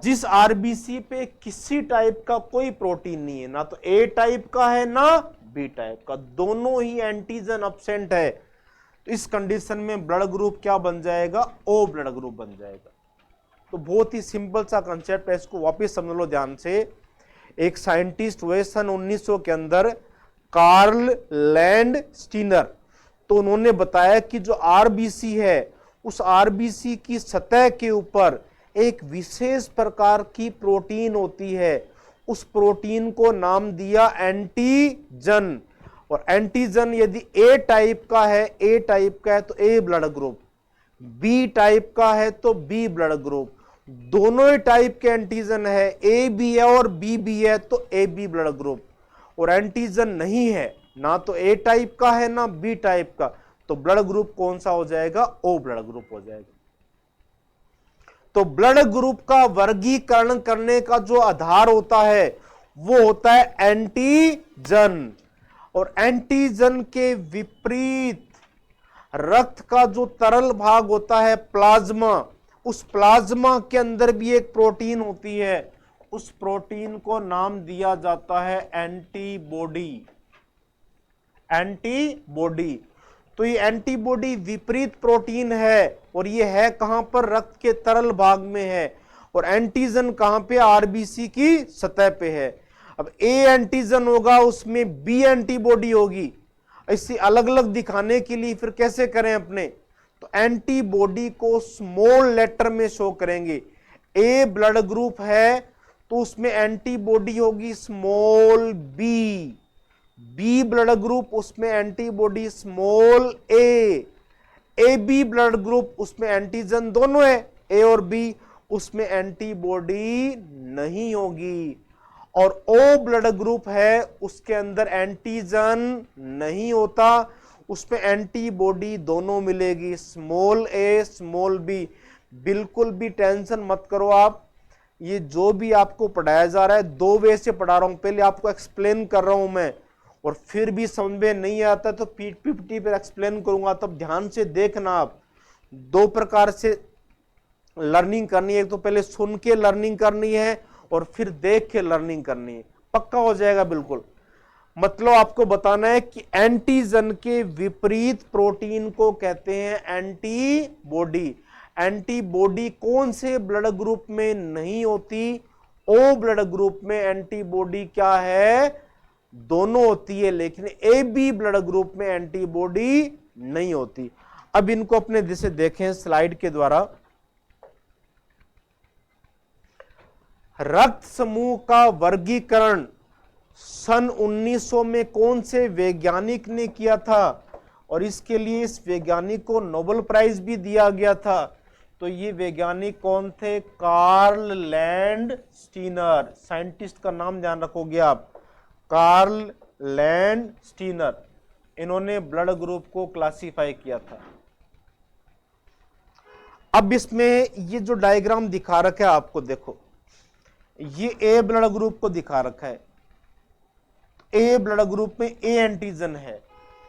जिस आरबीसी पे किसी टाइप का कोई प्रोटीन नहीं है, ना तो ए टाइप का है ना बी टाइप का, दोनों ही एंटीजन एब्सेंट है, तो इस कंडीशन में ब्लड ग्रुप क्या बन जाएगा? ओ ब्लड ग्रुप बन जाएगा। तो बहुत ही सिंपल सा कंसेप्ट है, इसको वापस समझ लो ध्यान से। एक साइंटिस्ट हुए सन 1900 के अंदर, कार्ल लैंडस्टीनर, तो उन्होंने बताया कि जो आरबीसी है उस आरबीसी की सतह के ऊपर एक विशेष प्रकार की प्रोटीन होती है, उस प्रोटीन को नाम दिया एंटीजन। और एंटीजन यदि ए टाइप का है, ए टाइप का है तो ए ब्लड ग्रुप, बी टाइप का है तो बी ब्लड ग्रुप, दोनों ही टाइप के एंटीजन है, ए भी है और बी भी है तो ए बी ब्लड ग्रुप। और एंटीजन नहीं है, ना तो ए टाइप का है ना बी टाइप का, तो ब्लड ग्रुप कौन सा हो जाएगा? ओ ब्लड ग्रुप हो जाएगा। तो ब्लड ग्रुप का वर्गीकरण करने का जो आधार होता है वो होता है एंटीजन। और एंटीजन के विपरीत रक्त का जो तरल भाग होता है प्लाज्मा, उस प्लाज्मा के अंदर भी एक प्रोटीन होती है, उस प्रोटीन को नाम दिया जाता है एंटीबॉडी। एंटीबॉडी, तो ये एंटीबॉडी विपरीत प्रोटीन है और ये है कहां पर, रक्त के तरल भाग में है, और एंटीजन कहां पे, आरबीसी की सतह पे है। अब ए एंटीजन होगा, उसमें बी एंटीबॉडी होगी। इसे अलग अलग दिखाने के लिए फिर कैसे करें अपने, तो एंटीबॉडी को स्मॉल लेटर में शो करेंगे। ए ब्लड ग्रुप है तो उसमें एंटीबॉडी होगी small B, B blood group उसमें antibody small A, A B blood group उसमें एंटीजन दोनों है ए और बी, उसमें एंटीबॉडी नहीं होगी। और ओ ब्लड ग्रुप है उसके अंदर एंटीजन नहीं होता, उसमें एंटीबॉडी दोनों मिलेगी, स्मॉल ए स्मॉल बी। बिल्कुल भी टेंशन मत करो आप, ये जो भी आपको पढ़ाया जा रहा है दो वे से पढ़ा रहा हूं, पहले आपको एक्सप्लेन कर रहा हूं मैं, और फिर भी समझ में नहीं आता तो पीपीटी पर एक्सप्लेन करूंगा, तब ध्यान से देखना। आप दो प्रकार से लर्निंग करनी है, एक तो पहले सुन के लर्निंग करनी है और फिर देख के लर्निंग करनी है, पक्का हो जाएगा बिल्कुल। मतलब आपको बताना है कि एंटीजन के विपरीत प्रोटीन को कहते हैं एंटीबॉडी। एंटीबॉडी कौन से ब्लड ग्रुप में नहीं होती, ओ ब्लड ग्रुप में एंटीबॉडी क्या है, दोनों होती है, लेकिन ए बी ब्लड ग्रुप में एंटीबॉडी नहीं होती। अब इनको अपने जैसे देखें स्लाइड के द्वारा, रक्त समूह का वर्गीकरण सन 1900 में कौन से वैज्ञानिक ने किया था, और इसके लिए इस वैज्ञानिक को नोबेल प्राइज भी दिया गया था। तो ये वैज्ञानिक कौन थे, कार्ल लैंडस्टीनर। साइंटिस्ट का नाम ध्यान रखोगे आप, कार्ल लैंडस्टीनर। इन्होंने ब्लड ग्रुप को क्लासिफाई किया था। अब इसमें ये जो डायग्राम दिखा रखा है आपको, देखो ये ए ब्लड ग्रुप को दिखा रखा है, ए ब्लड ग्रुप में ए एंटीजन है,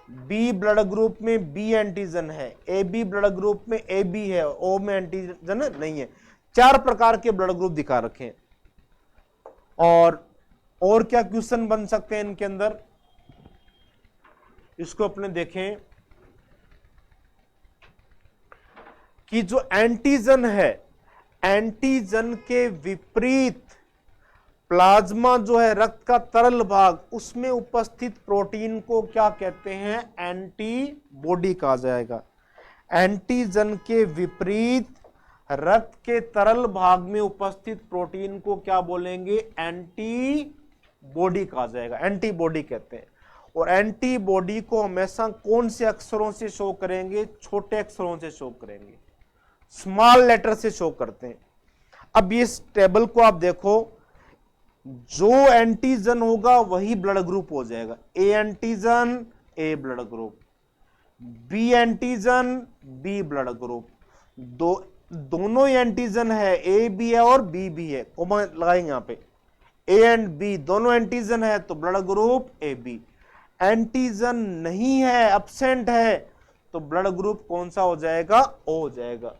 बी ब्लड ग्रुप में बी एंटीजन है, ए बी ब्लड ग्रुप में ए बी है, ओ में एंटीजन नहीं है। चार प्रकार के ब्लड ग्रुप दिखा रखे हैं। और क्या क्वेश्चन बन सकते हैं इनके अंदर, इसको अपने देखें कि जो एंटीजन है, एंटीजन के विपरीत प्लाज्मा जो है रक्त का तरल भाग, उसमें उपस्थित प्रोटीन को क्या कहते हैं, एंटीबॉडी कहा जाएगा। एंटीजन के विपरीत रक्त के तरल भाग में उपस्थित प्रोटीन को क्या बोलेंगे, एंटीबॉडी कहा जाएगा, एंटीबॉडी कहते हैं। और एंटीबॉडी को हमेशा कौन से अक्षरों से शो करेंगे, छोटे अक्षरों से शो करेंगे, स्मॉल लेटर से शो करते हैं। अब इस टेबल को आप देखो, जो एंटीजन होगा वही ब्लड ग्रुप हो जाएगा। A antigen A blood group, B antigen B blood group, दोनों एंटीजन है, ए बी है और बी भी है, कोमा लगाएंगे यहां पे, ए एंड बी दोनों एंटीजन है तो blood group A B. Antigen नहीं है, अब्सेंट है, तो ब्लड ग्रुप कौन सा हो जाएगा, ओ हो जाएगा।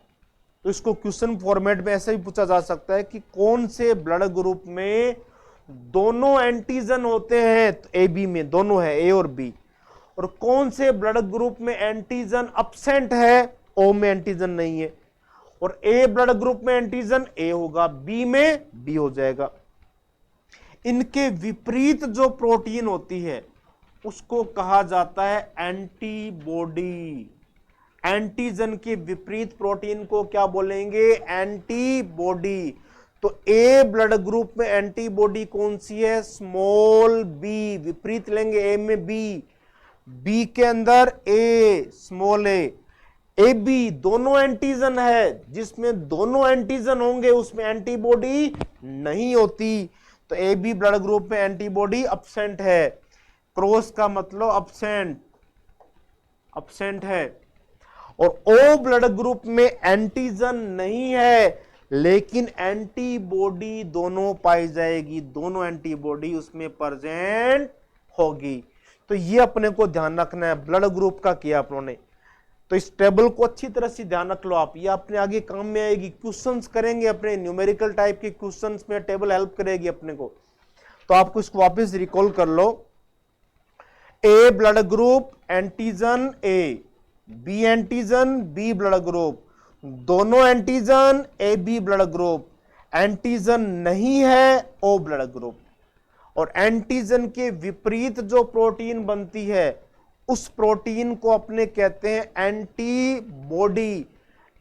तो इसको क्वेश्चन फॉर्मेट में ऐसे भी पूछा जा सकता है कि कौन से ब्लड ग्रुप में दोनों एंटीजन होते हैं, तो ए बी में दोनों है, ए और बी। और कौन से ब्लड ग्रुप में एंटीजन अब्सेंट है, ओ में एंटीजन नहीं है। और ए ब्लड ग्रुप में एंटीजन ए होगा, बी में बी हो जाएगा। इनके विपरीत जो प्रोटीन होती है उसको कहा जाता है एंटीबॉडी। एंटीजन के विपरीत प्रोटीन को क्या बोलेंगे, एंटीबॉडी। तो ए ब्लड ग्रुप में एंटीबॉडी कौन सी है, स्मॉल बी, विपरीत लेंगे ए में बी, बी के अंदर ए स्मॉल ए बी दोनों एंटीजन है, जिसमें दोनों एंटीजन होंगे उसमें एंटीबॉडी नहीं होती। तो ए बी ब्लड ग्रुप में एंटीबॉडी अब्सेंट है, क्रॉस का मतलब अब्सेंट, अब्सेंट है। और ओ ब्लड ग्रुप में एंटीजन नहीं है लेकिन एंटीबॉडी दोनों पाई जाएगी, दोनों एंटीबॉडी उसमें प्रेजेंट होगी। तो ये अपने को ध्यान रखना है, ब्लड ग्रुप का किया अपनों ने। तो इस टेबल को अच्छी तरह से ध्यान रख लो आप, ये अपने आगे काम में आएगी, क्वेश्चंस करेंगे अपने न्यूमेरिकल टाइप के क्वेश्चंस में टेबल हेल्प करेगी अपने को। तो आपको इसको वापस रिकॉल कर लो। A blood group antigen A, B antigen B blood group, दोनों antigen A B blood group, antigen नहीं है ओ ब्लड ग्रुप। और एंटीजन के विपरीत जो प्रोटीन बनती है उस प्रोटीन को अपने कहते हैं एंटीबॉडी।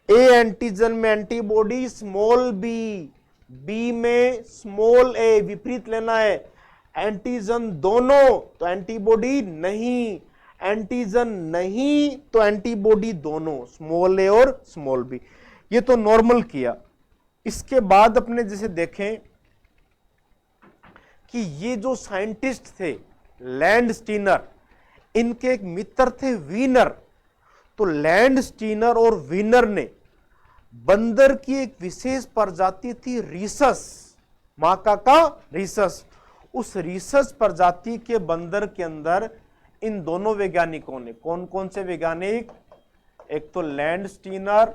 ए एंटीजन में एंटीबॉडी स्मॉल बी, बी में स्मॉल ए, विपरीत लेना है। एंटीजन दोनों तो एंटीबॉडी नहीं, एंटीजन नहीं तो एंटीबॉडी दोनों, स्मॉल ए और स्मॉल बी। ये तो नॉर्मल किया। इसके बाद अपने जैसे देखें कि ये जो साइंटिस्ट थे लैंडस्टीनर, इनके एक मित्र थे वीनर। तो लैंडस्टीनर और वीनर ने बंदर की एक विशेष प्रजाति थी रीसस, माकाका रीसस, उस रीसस प्रजाति के बंदर के अंदर इन दोनों वैज्ञानिकों ने, कौन कौन से वैज्ञानिक, एक तो लैंडस्टीनर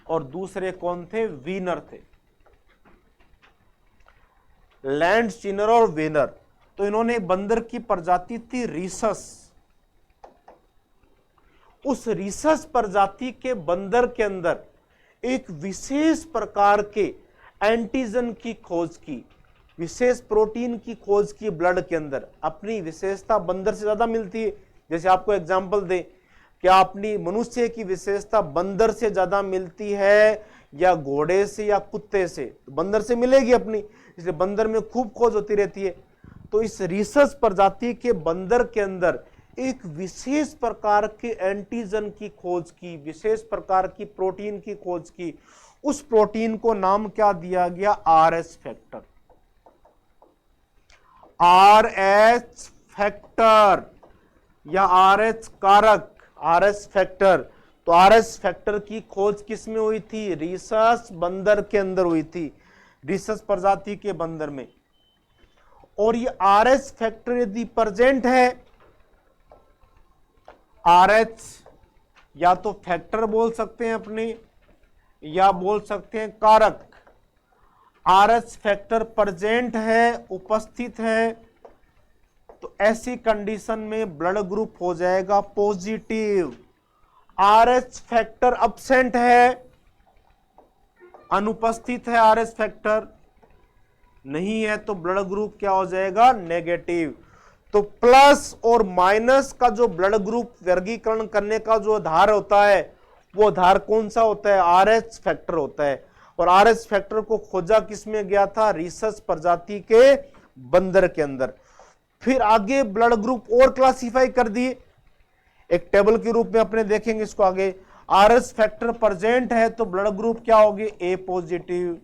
और दूसरे कौन थे, वीनर थे। लैंडस्टीनर और वीनर, तो इन्होंने बंदर की प्रजाति थी रीसस, उस रीसस प्रजाति के बंदर के अंदर एक विशेष प्रकार के एंटीजन की खोज की, विशेष प्रोटीन की खोज की ब्लड के अंदर। अपनी विशेषता बंदर से ज्यादा मिलती है। जैसे आपको एग्जांपल दे, क्या अपनी मनुष्य की विशेषता बंदर से ज्यादा मिलती है या घोड़े से या कुत्ते से? तो बंदर से मिलेगी अपनी, इसलिए बंदर में खूब खोज होती रहती है। तो इस रीसस प्रजाति के बंदर के अंदर एक विशेष प्रकार के एंटीजन की खोज की, विशेष प्रकार की प्रोटीन की खोज की। उस प्रोटीन को नाम क्या दिया गया, आरएस फैक्टर। आरएच फैक्टर या आरएच कारक, आरएस फैक्टर। तो आरएस फैक्टर की खोज किस में हुई थी, रीसस बंदर के अंदर हुई थी, रीसस प्रजाति के बंदर में। और ये आरएस फैक्टर यदि प्रेजेंट है, आरएच या तो फैक्टर बोल सकते हैं अपने, या बोल सकते हैं कारक। आरएच फैक्टर प्रेजेंट है, उपस्थित है, तो ऐसी कंडीशन में ब्लड ग्रुप हो जाएगा पॉजिटिव। आरएच फैक्टर अब्सेंट है, अनुपस्थित है, आरएच फैक्टर नहीं है, तो ब्लड ग्रुप क्या हो जाएगा, नेगेटिव। तो प्लस और माइनस का जो ब्लड ग्रुप वर्गीकरण करने का जो आधार होता है, वो आधार कौन सा होता है, आरएच फैक्टर होता है। और आरएच फैक्टर को खोजा किसमें गया था, रीसस प्रजाति के बंदर के अंदर। फिर आगे ब्लड ग्रुप और क्लासिफाई कर दिए, एक टेबल के रूप में अपने देखेंगे इसको आगे। आरएच फैक्टर प्रेजेंट है तो ब्लड ग्रुप क्या होगी, A positive,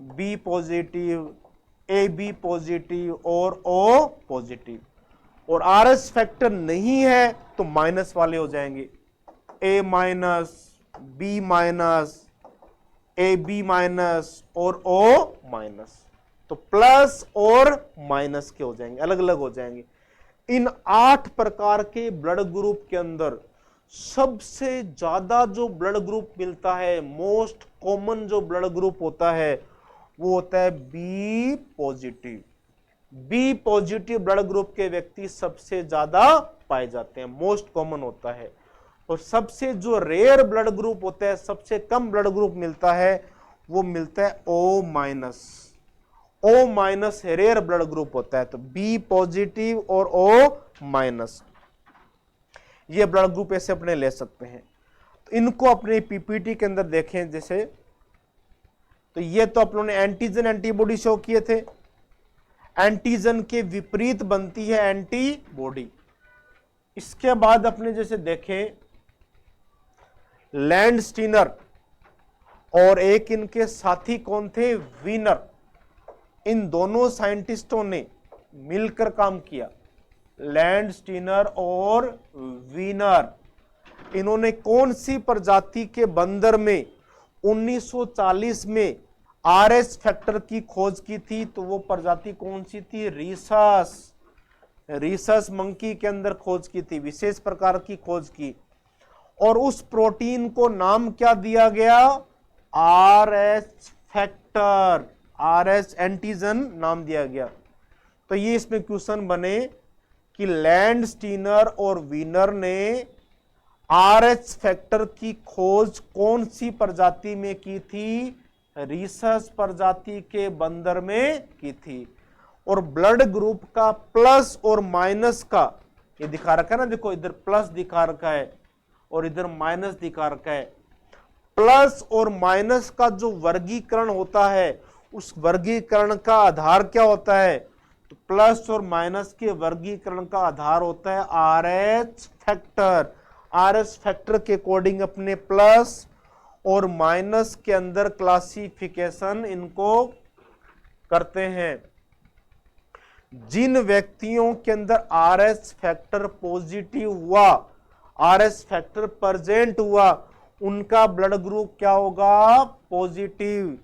B positive, A B positive और ओ पॉजिटिव। और आरएच फैक्टर नहीं है तो माइनस वाले हो जाएंगे, A minus, B minus, A B minus और ओ माइनस। तो प्लस और माइनस के हो जाएंगे, अलग अलग हो जाएंगे। इन 8 प्रकार के ब्लड ग्रुप के अंदर सबसे ज्यादा जो ब्लड ग्रुप मिलता है, मोस्ट कॉमन जो ब्लड ग्रुप होता है, वो होता है B positive. B positive blood group के व्यक्ति सबसे ज्यादा पाए जाते हैं, मोस्ट कॉमन होता है। और सबसे जो रेयर ब्लड ग्रुप होता है, सबसे कम ब्लड ग्रुप मिलता है, वो मिलता है O minus. O minus rare blood group होता है। तो बी पॉजिटिव और ओ माइनस, ये ब्लड ग्रुप ऐसे अपने ले सकते हैं। तो इनको अपने पीपीटी के अंदर देखें जैसे, तो ये तो अपनों ने एंटीजन एंटीबॉडी शो किए थे। एंटीजन के विपरीत बनती है एंटीबॉडी। इसके बाद अपने जैसे देखें लैंडस्टीनर और एक इनके साथी कौन थे, वीनर। इन दोनों साइंटिस्टों ने मिलकर काम किया, लैंडस्टीनर और वीनर। इन्होंने कौन सी प्रजाति के बंदर में 1940 में आरएच फैक्टर की खोज की थी, तो वो प्रजाति कौन सी थी, रीसस। रिसस मंकी के अंदर खोज की थी, विशेष प्रकार की खोज की, और उस प्रोटीन को नाम क्या दिया गया? आरएच फैक्टर, आरएच एंटीजन नाम दिया गया। तो ये इसमें क्वेश्चन बने कि लैंडस्टीनर और वीनर ने आरएच फैक्टर की खोज कौन सी प्रजाति में की थी? रिसस प्रजाति के बंदर में की थी। और ब्लड ग्रुप का प्लस और माइनस का, ये दिखा रखा है ना, देखो इधर प्लस दिखा रखा है और इधर माइनस दिखा रखा है। प्लस और माइनस का जो वर्गीकरण होता है, उस वर्गीकरण का आधार क्या होता है? तो प्लस और माइनस के वर्गीकरण का आधार होता है आरएच फैक्टर। आरएच फैक्टर के अकॉर्डिंग अपने प्लस और माइनस के अंदर क्लासिफिकेशन इनको करते हैं। जिन व्यक्तियों के अंदर आरएच फैक्टर पॉजिटिव हुआ, आरएच फैक्टर प्रेजेंट हुआ, उनका ब्लड ग्रुप क्या होगा? पॉजिटिव।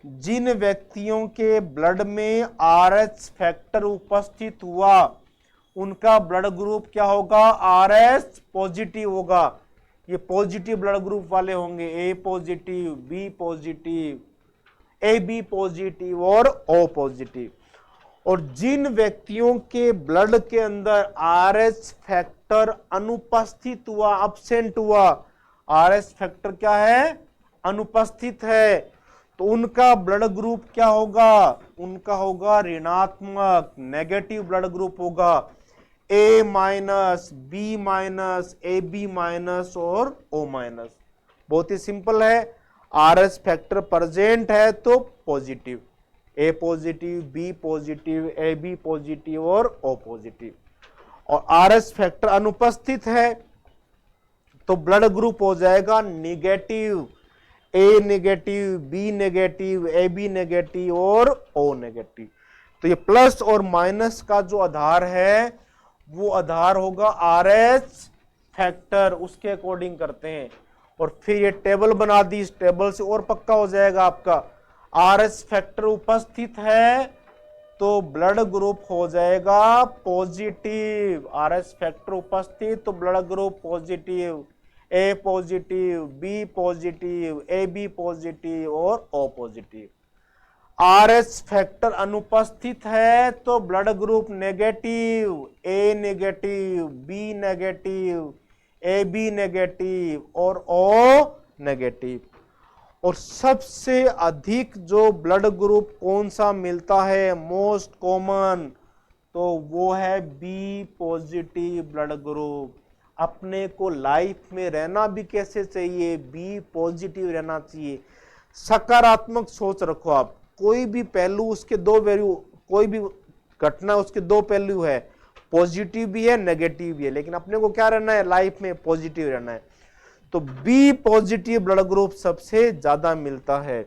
जिन व्यक्तियों के ब्लड में आरएच फैक्टर उपस्थित हुआ, उनका ब्लड ग्रुप क्या होगा? आरएच पॉजिटिव होगा। ये पॉजिटिव ब्लड ग्रुप वाले होंगे, A positive, B positive, A B positive और ओ पॉजिटिव। और जिन व्यक्तियों के ब्लड के अंदर आरएच फैक्टर अनुपस्थित हुआ, अब्सेंट हुआ, आरएच फैक्टर क्या है? अनुपस्थित है, तो उनका ब्लड ग्रुप क्या होगा? उनका होगा ऋणात्मक, नेगेटिव ब्लड ग्रुप होगा, A minus, B minus, A B minus और ओ माइनस। बहुत ही सिंपल है, आरएच फैक्टर प्रेजेंट है तो positive, A positive, B positive, A B positive और ओ पॉजिटिव। और आरएच फैक्टर अनुपस्थित है तो ब्लड ग्रुप हो जाएगा negative, A negative, B negative, A B negative और ओ नेगेटिव। तो ये प्लस और माइनस का जो आधार है वो आधार होगा आरएच फैक्टर, उसके अकॉर्डिंग करते हैं। और फिर ये टेबल बना दी, इस टेबल से और पक्का हो जाएगा आपका, आरएच फैक्टर उपस्थित है तो ब्लड ग्रुप हो जाएगा पॉजिटिव। आरएच फैक्टर उपस्थित तो blood group positive, A positive, B positive, A B positive और ओ पॉजिटिव। आरएच फैक्टर अनुपस्थित है तो blood group negative, A negative, B negative, A B negative और ओ नेगेटिव। और सबसे अधिक जो ब्लड ग्रुप कौन सा मिलता है, मोस्ट कॉमन, तो वो है बी पॉजिटिव ब्लड ग्रुप। अपने को लाइफ में रहना भी कैसे चाहिए? बी पॉजिटिव रहना चाहिए। सकारात्मक सोच रखो आप, कोई भी पहलू उसके दो वैल्यू, कोई भी घटना उसके दो पहलू है, पॉजिटिव भी है नेगेटिव भी है, लेकिन अपने को क्या रहना है? लाइफ में पॉजिटिव रहना है। तो बी पॉजिटिव ब्लड ग्रुप सबसे ज्यादा मिलता है।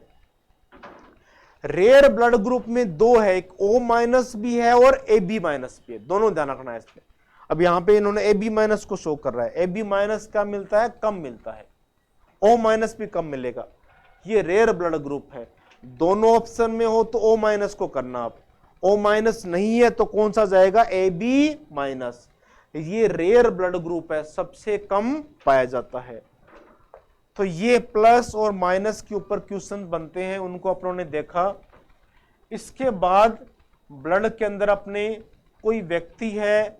रेयर ब्लड ग्रुप में दो है, एक ओ माइनस भी है और ए बी माइनस भी है, दोनों ध्यान रखना है इसमें। अब यहां पे इन्होंने ए बी माइनस को शो कर रहा है, ए बी माइनस क्या मिलता है? कम मिलता है, ओ माइनस भी कम मिलेगा। ये रेयर ब्लड ग्रुप है। दोनों ऑप्शन में हो तो ओ माइनस को करना आप, ओ माइनस नहीं है तो कौन सा जाएगा? A B minus. ये रेयर ब्लड ग्रुप है, सबसे कम पाया जाता है। तो ये प्लस और माइनस के ऊपर क्वेश्चन बनते हैं, उनको अपनों ने देखा। इसके बाद ब्लड के अंदर अपने कोई व्यक्ति है,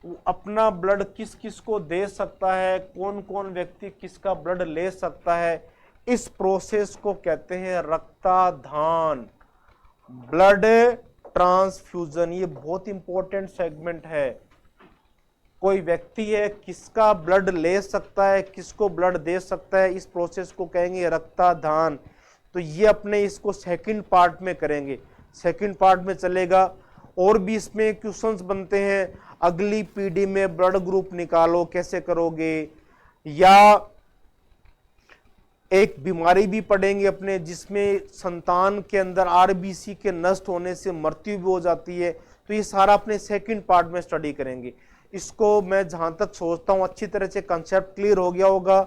वो अपना ब्लड किस किस को दे सकता है, कौन कौन व्यक्ति किसका ब्लड ले सकता है, इस प्रोसेस को कहते हैं रक्तदान, ब्लड ट्रांसफ्यूजन। ये बहुत इंपॉर्टेंट सेगमेंट है। कोई व्यक्ति है, किसका ब्लड ले सकता है, किसको ब्लड दे सकता है, इस प्रोसेस को कहेंगे रक्तदान। तो ये अपने इसको सेकंड पार्ट में करेंगे, सेकंड पार्ट में चलेगा। और भी इसमें क्वेश्चंस बनते हैं, अगली पीढ़ी में ब्लड ग्रुप निकालो, कैसे करोगे, या एक बीमारी भी पढ़ेंगे अपने जिसमें संतान के अंदर आरबीसी के नष्ट होने से मृत्यु भी हो जाती है। तो ये सारा अपने सेकंड पार्ट में स्टडी करेंगे। इसको मैं जहां तक सोचता हूं अच्छी तरह से कंसेप्ट क्लियर हो गया होगा।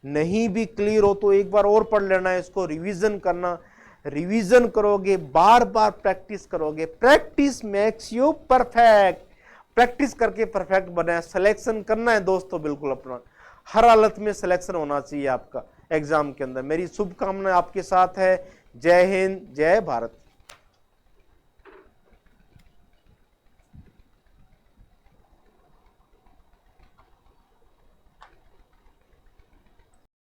नहीं भी क्लियर हो तो एक बार और पढ़ लेना है, इसको रिवीजन करना। रिवीजन करोगे, बार बार प्रैक्टिस करोगे, practice makes you perfect. Practice करके परफेक्ट बने, सिलेक्शन करना है दोस्तों, बिल्कुल अपना हर हालत में सिलेक्शन होना चाहिए आपका एग्जाम के अंदर। मेरी शुभकामनाएं आपके साथ है। जय हिंद, जय भारत।